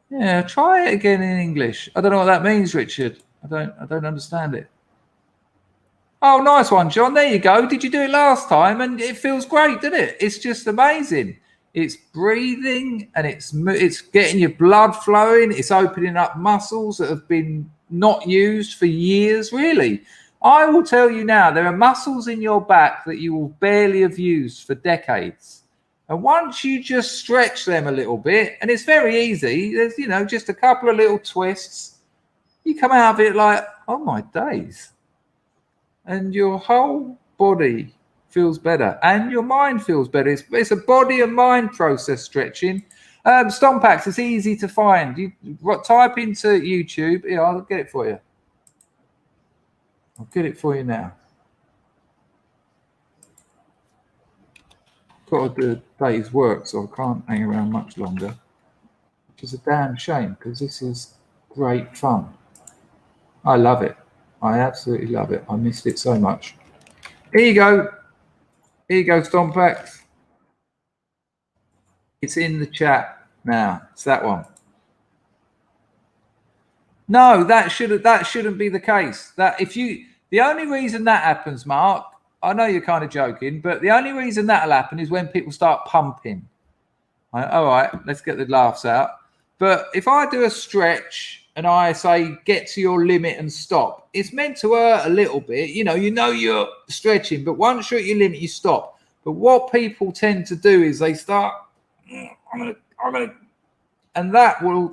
Yeah, try it again in English. I don't know what that means, Richard. I don't understand it. Oh, nice one, John. There you go. Did you do it last time? And it feels great, doesn't it? It's just amazing. It's breathing and it's getting your blood flowing. It's opening up muscles that have been not used for years, really. I will tell you now, there are muscles in your back that you will barely have used for decades. And once you just stretch them a little bit, and it's very easy, there's, just a couple of little twists, you come out of it like, oh my days. And your whole body feels better and your mind feels better. It's a body and mind process, stretching. Stompax, it's easy to find. You type into YouTube. Yeah, I'll get it for you. I'll get it for you now. Got to do a day's work, so I can't hang around much longer, which is a damn shame because this is great fun. I love it. I absolutely love it. I missed it so much. Here you go. Here you go, Stompax. It's in the chat now. It's that one. No, that shouldn't be the case. The only reason that happens, Mark, I know you're kind of joking, but the only reason that'll happen is when people start pumping. All right, let's get the laughs out. But if I do a stretch and I say get to your limit and stop, it's meant to hurt a little bit. You know you're stretching, but once you're at your limit, you stop. But what people tend to do is they start, I'm gonna, and that will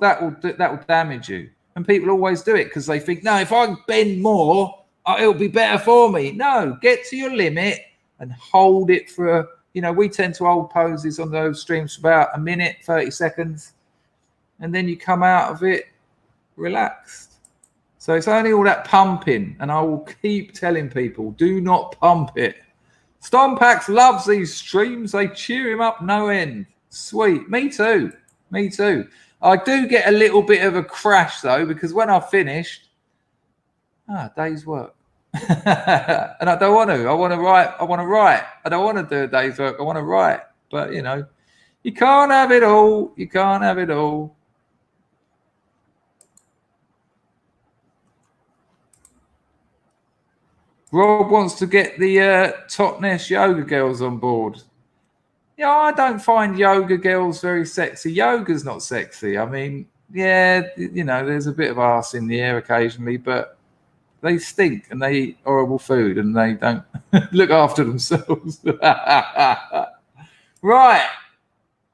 damage you. And people always do it because they think, no, if I bend more, it'll be better for me. No, get to your limit and hold it for, we tend to hold poses on those streams for about a minute, 30 seconds. And then you come out of it relaxed. So it's only all that pumping. And I will keep telling people, do not pump it. StompAxe loves these streams. They cheer him up no end. Sweet. Me too. I do get a little bit of a crash, though, because when I've finished, day's work. And I don't want to. I want to write. I don't want to do a day's work. I want to write. But, you can't have it all. You can't have it all. Rob wants to get the Totnes yoga girls on board. Yeah, I don't find yoga girls very sexy. Yoga's not sexy. I mean, yeah, there's a bit of arse in the air occasionally, but they stink and they eat horrible food and they don't look after themselves. Right.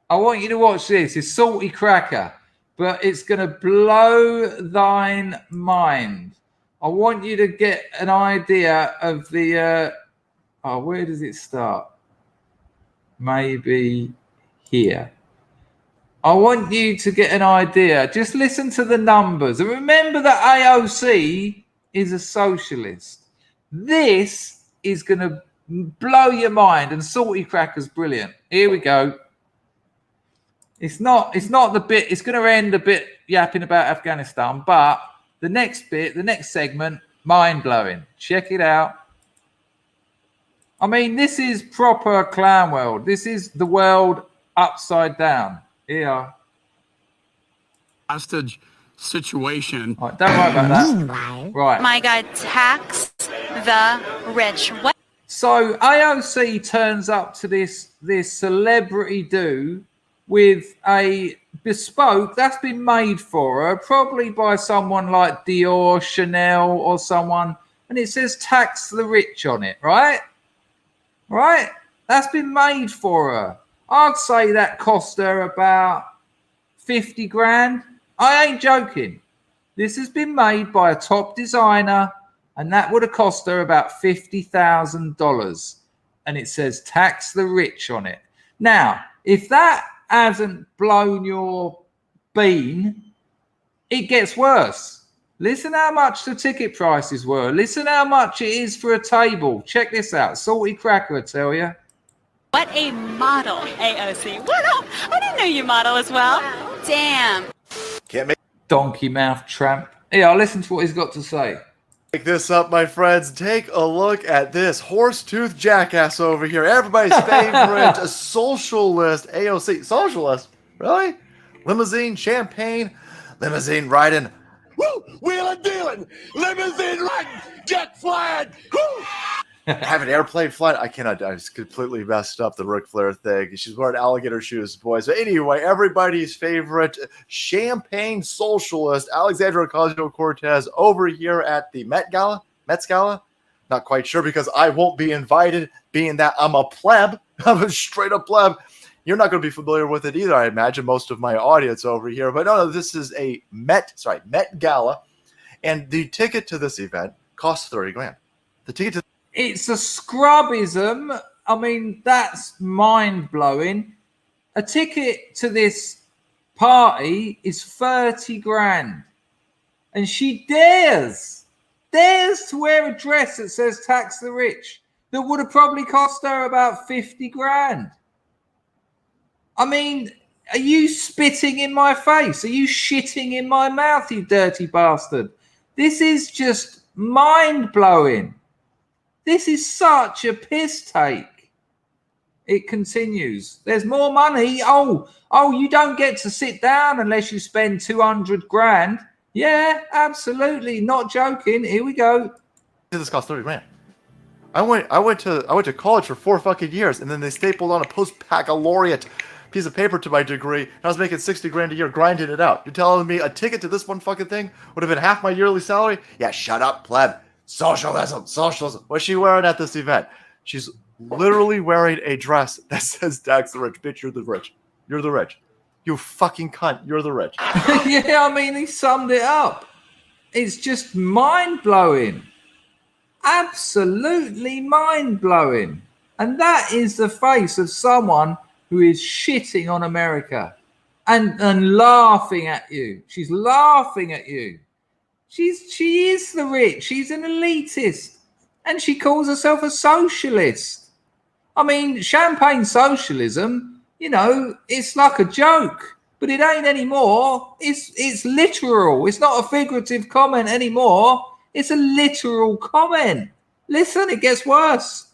I want you to watch this. It's Salty Cracker, but it's going to blow thine mind. I want you to get an idea of the... where does it start? Maybe here. I want you to get an idea. Just listen to the numbers. And remember that AOC is a socialist. This is going to blow your mind. And Salty Cracker's brilliant. Here we go. It's not the bit. It's going to end a bit yapping about Afghanistan. But the next bit, the next segment, mind-blowing. Check it out. I mean, this is proper clown world. This is the world upside down. Here. Hostage situation. Right, don't worry about that. Right. My God, tax the rich. What? So AOC turns up to this celebrity do with a bespoke that's been made for her, probably by someone like Dior, Chanel, or someone, and it says tax the rich on it, right? Right? That's been made for her. I'd say that cost her about 50 grand. I ain't joking. This has been made by a top designer, and that would have cost her about $50,000. And it says tax the rich on it. Now, if that hasn't blown your bean, it gets worse. Listen how much the ticket prices were. Listen how much it is for a table. Check this out. Salty Cracker, I tell you. What a model, AOC. What up? I didn't know you model as well. Wow. Damn. Can't make donkey mouth tramp. Yeah, I'll listen to what he's got to say. Pick this up, my friends. Take a look at this horse-toothed jackass over here. Everybody's favorite socialist, AOC. Socialist? Really? Limousine, champagne, limousine riding. Woo! Wheeling, dealing, limousine riding, jet flying. Woo! Have an airplane flying. I cannot. I just completely messed up the Ric Flair thing. She's wearing alligator shoes, boys. But anyway, everybody's favorite champagne socialist, Alexandria Ocasio-Cortez, over here at the Met Gala. Not quite sure because I won't be invited, being that I'm a pleb. I'm a straight up pleb. You're not going to be familiar with it either, I imagine, most of my audience over here. But no, this is a Met Gala. And the ticket to this event costs 30 grand. The ticket to It's a scrubism. I mean, that's mind-blowing. A ticket to this party is 30 grand. And she dares to wear a dress that says tax the rich that would have probably cost her about 50 grand. I mean, are you spitting in my face? Are you shitting in my mouth, you dirty bastard? This is just mind-blowing. This is such a piss take. It continues. There's more money. Oh, you don't get to sit down unless you spend 200 grand. Yeah, absolutely. Not joking. Here we go. This cost 30 grand. I went to college for 4 fucking years, and then they stapled on a post-baccalaureate piece of paper to my degree, and I was making 60 grand a year grinding it out. You're telling me a ticket to this one fucking thing would have been half my yearly salary? Yeah, shut up, pleb. Socialism. What's she wearing at this event? She's literally wearing a dress that says tax the rich. Bitch, you're the rich. You're the rich. You fucking cunt. You're the rich. Yeah, I mean, he summed it up. It's just mind-blowing. absolutely mind-blowing. And that is the face of someone who is shitting on America and laughing at you. She's laughing at you. She is the rich. She's an elitist. And she calls herself a socialist. I mean, champagne socialism, you know, it's like a joke, but it ain't anymore. It's literal. It's not a figurative comment anymore. It's a literal comment. Listen, it gets worse.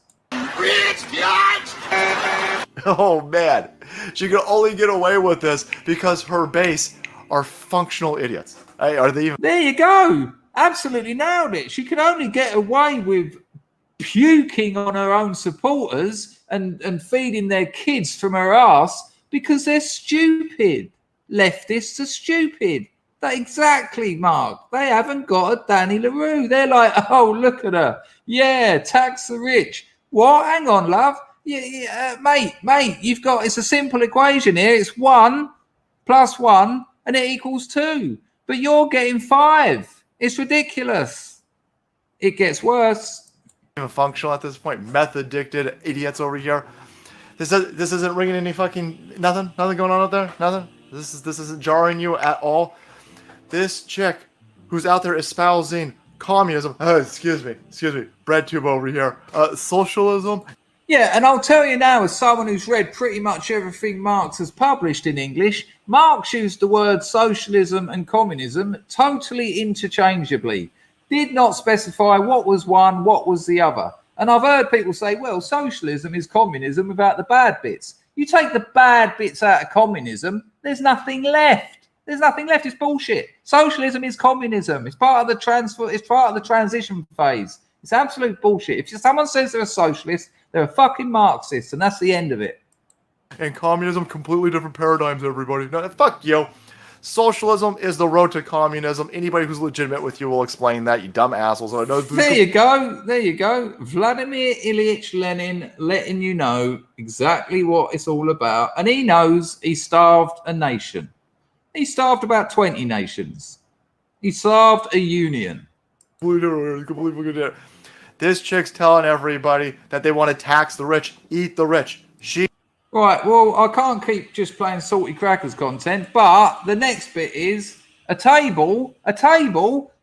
Oh man, she can only get away with this because her base are functional idiots. Hey, are they even? There you go. Absolutely nailed it. She can only get away with puking on her own supporters and feeding their kids from her ass because they're stupid. Leftists are stupid. Exactly, Mark. They haven't got a Danny LaRue. They're like, oh, look at her. Yeah, tax the rich. What? Hang on, love. Yeah, mate, it's a simple equation here. It's 1 + 1 and it equals 2. But you're getting 5. It's ridiculous. It gets worse. Even functional at this point. Meth addicted idiots over here. This isn't ringing any fucking nothing going on out there. Nothing. This isn't jarring you at all. This chick who's out there espousing communism. Excuse me. Bread tube over here. Socialism. Yeah, and I'll tell you now, as someone who's read pretty much everything Marx has published in English, Marx used the words socialism and communism totally interchangeably. Did not specify what was one, what was the other. And I've heard people say, well, socialism is communism without the bad bits. You take the bad bits out of communism, there's nothing left. It's bullshit. Socialism is communism. It's part of the transition phase. It's absolute bullshit. If someone says they're a socialist, they're a fucking Marxist, and that's the end of it. And communism, completely different paradigms, everybody. No, fuck you. Socialism is the road to communism. Anybody who's legitimate with you will explain that, you dumb assholes. There you go. Vladimir Ilyich Lenin letting you know exactly what it's all about. And he knows he starved a nation. He starved about 20 nations. He starved a union. This chick's telling everybody that they want to tax the rich, eat the rich. Right, well, I can't keep just playing salty crackers content, but the next bit is a table.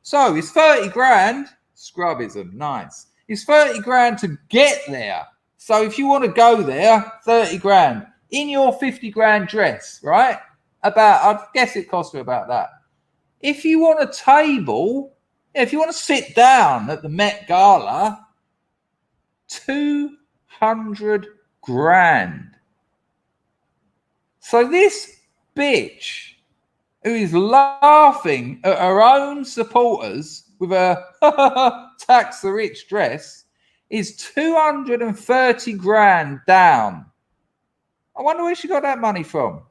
So it's 30 grand. Scrubbism, nice. It's 30 grand to get there. So if you want to go there, 30 grand. In your 50 grand dress, right? I guess it costs you about that. If you want a table, if you want to sit down at the Met Gala, 200 grand. So this bitch who is laughing at her own supporters with her tax the rich dress is 230 grand down. I wonder where she got that money from.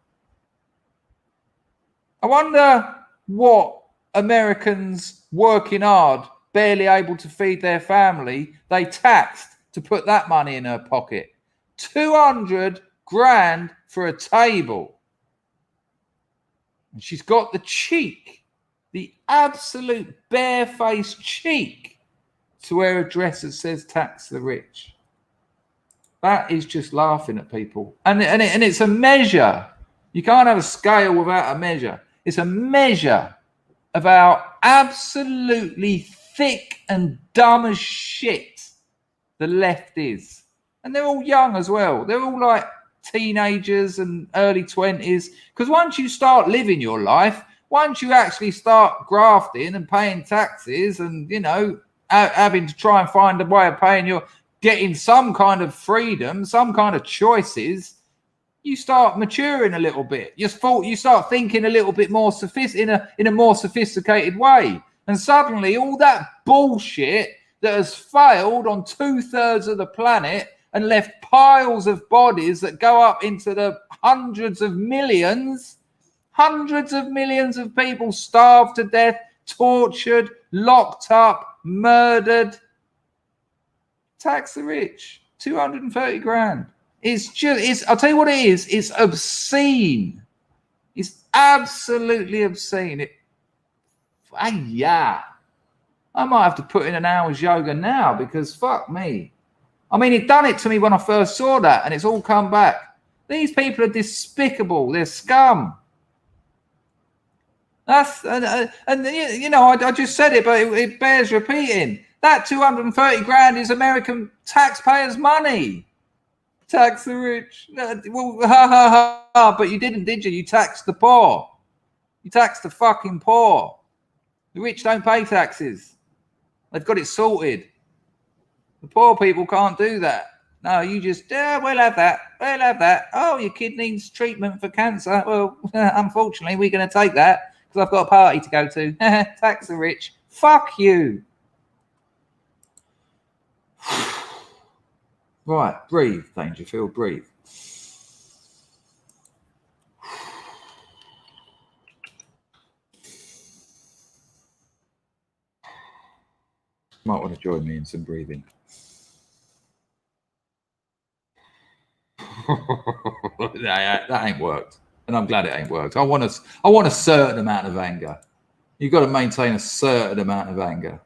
I wonder what Americans working hard, barely able to feed their family, they taxed to put that money in her pocket. 200 grand for a table. And she's got the cheek, the absolute barefaced cheek to wear a dress that says tax the rich. That is just laughing at people. And it's a measure. You can't have a scale without a measure. It's a measure of how absolutely thick and dumb as shit the left is. And they're all young as well. They're all like teenagers and early 20s. Because once you start living your life, once you actually start grafting and paying taxes and, you know, having to try and find a way of getting some kind of freedom, some kind of choices, you start maturing a little bit. You start thinking a little bit more in a more sophisticated way. And suddenly all that bullshit that has failed on 2/3 of the planet and left piles of bodies that go up into the hundreds of millions of people starved to death, tortured, locked up, murdered. Tax the rich, 230 grand. I'll tell you what it is. It's obscene. It's absolutely obscene. I might have to put in an hour's yoga now because fuck me. I mean, it done it to me when I first saw that, and it's all come back. These people are despicable. They're scum. That's and you know, I just said it, but it bears repeating. That 230 grand is American taxpayers' money. Tax the rich. Well, ha ha ha. But you didn't, did you? You taxed the poor. You taxed the fucking poor. The rich don't pay taxes. They've got it sorted. The poor people can't do that. No, you just, we'll have that. We'll have that. Oh, your kid needs treatment for cancer. Well, unfortunately, we're going to take that because I've got a party to go to. Tax the rich. Fuck you. Right, breathe, Dangerfield, breathe. Might want to join me in some breathing. that ain't worked, and I'm glad it ain't worked. I want a certain amount of anger. You've got to maintain a certain amount of anger.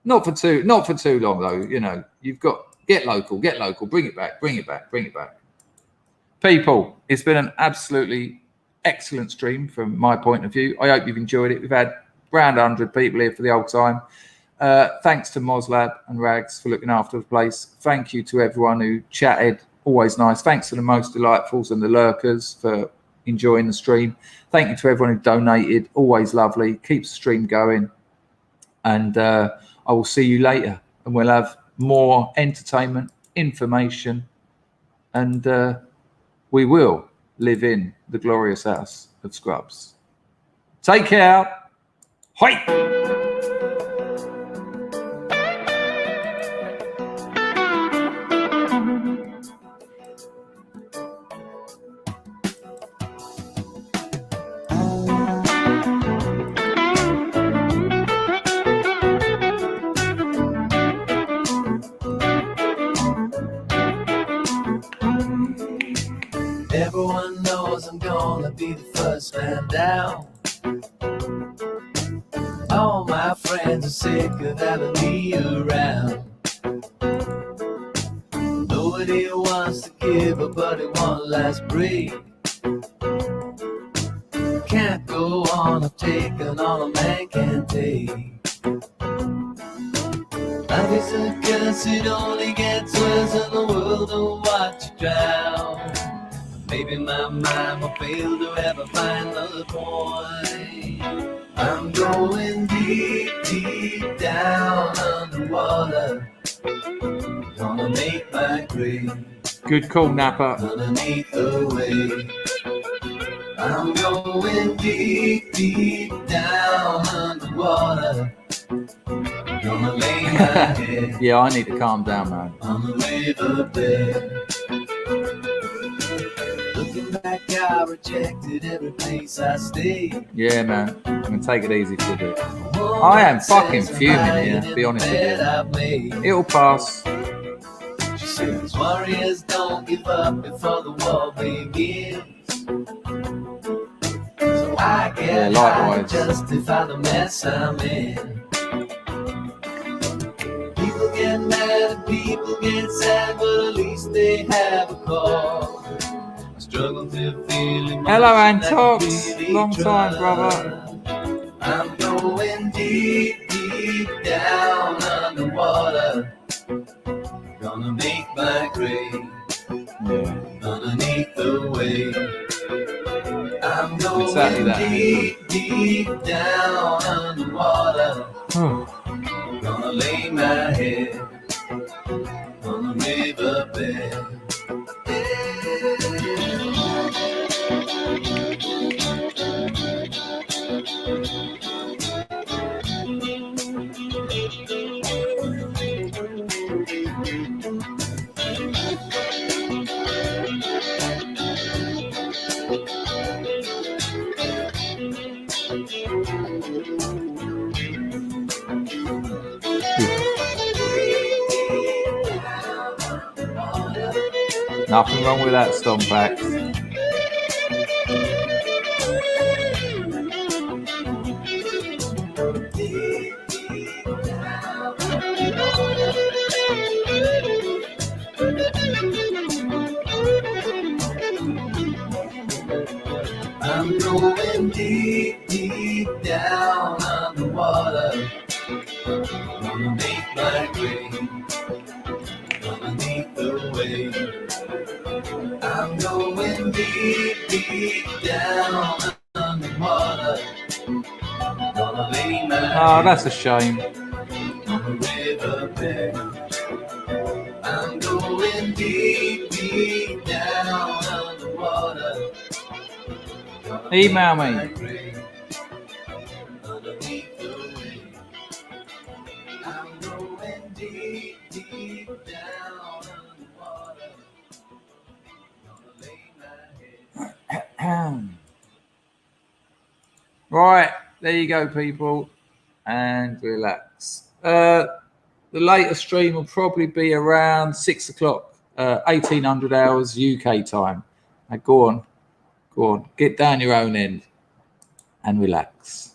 Not for too long though. You know, you've got get local, bring it back. People, it's been an absolutely excellent stream from my point of view. I hope you've enjoyed it. We've had around 100 people here for the old time. Thanks to Moslab and Rags for looking after the place. Thank you to everyone who chatted. Always nice. Thanks to the most delightfuls and the lurkers for enjoying the stream. Thank you to everyone who donated. Always lovely. Keeps the stream going. And I will see you later. And we'll have more entertainment, information, and we will live in the glorious house of Scrubs. Take care. Hoi! Everyone knows I'm gonna be the first man down. All my friends are sick of having me around. Nobody wants to give a buddy one last break. Can't go on taking all a man can take. Life is a curse, it only gets worse, and the world don't watch you drown. Maybe my mind will fail to ever find the point. I'm going deep, deep down underwater. Gonna make my grave. Good call, Napa. Underneath the wave. I'm going deep, deep down underwater. Gonna lay my head. Yeah, I need to calm down, man. On the riverbed. Looking back, I rejected every place I stayed. Yeah, man. I'm going to take it easy for a bit. I am fucking fuming here, to be honest with you. It'll pass. She says, warriors don't give up before the war begins. So I get high to justify the mess I'm in. People get mad and people get sad, but at least they have a cause. Struggle to feel emotion. Hello, Antox. Long time, brother. I'm going deep, deep down underwater. Gonna make my grave underneath the wave. I'm going deep, deep down underwater. Gonna lay my head on the riverbed. Nothing wrong with that, Stompback. I'm going deep, deep down underwater. Gonna make my grave underneath the wave. I'm going deep, deep down underwater. Gonna lay my Oh, that's a shame. on the riverbed. I'm going deep, deep down underwater. Email me. Underneath the wave. I'm going deep, deep down underwater. Gonna lay my head. Right, there you go, people, and relax. The later stream will probably be around 6 o'clock, 1800 hours UK time. Now go on, get down your own end and relax.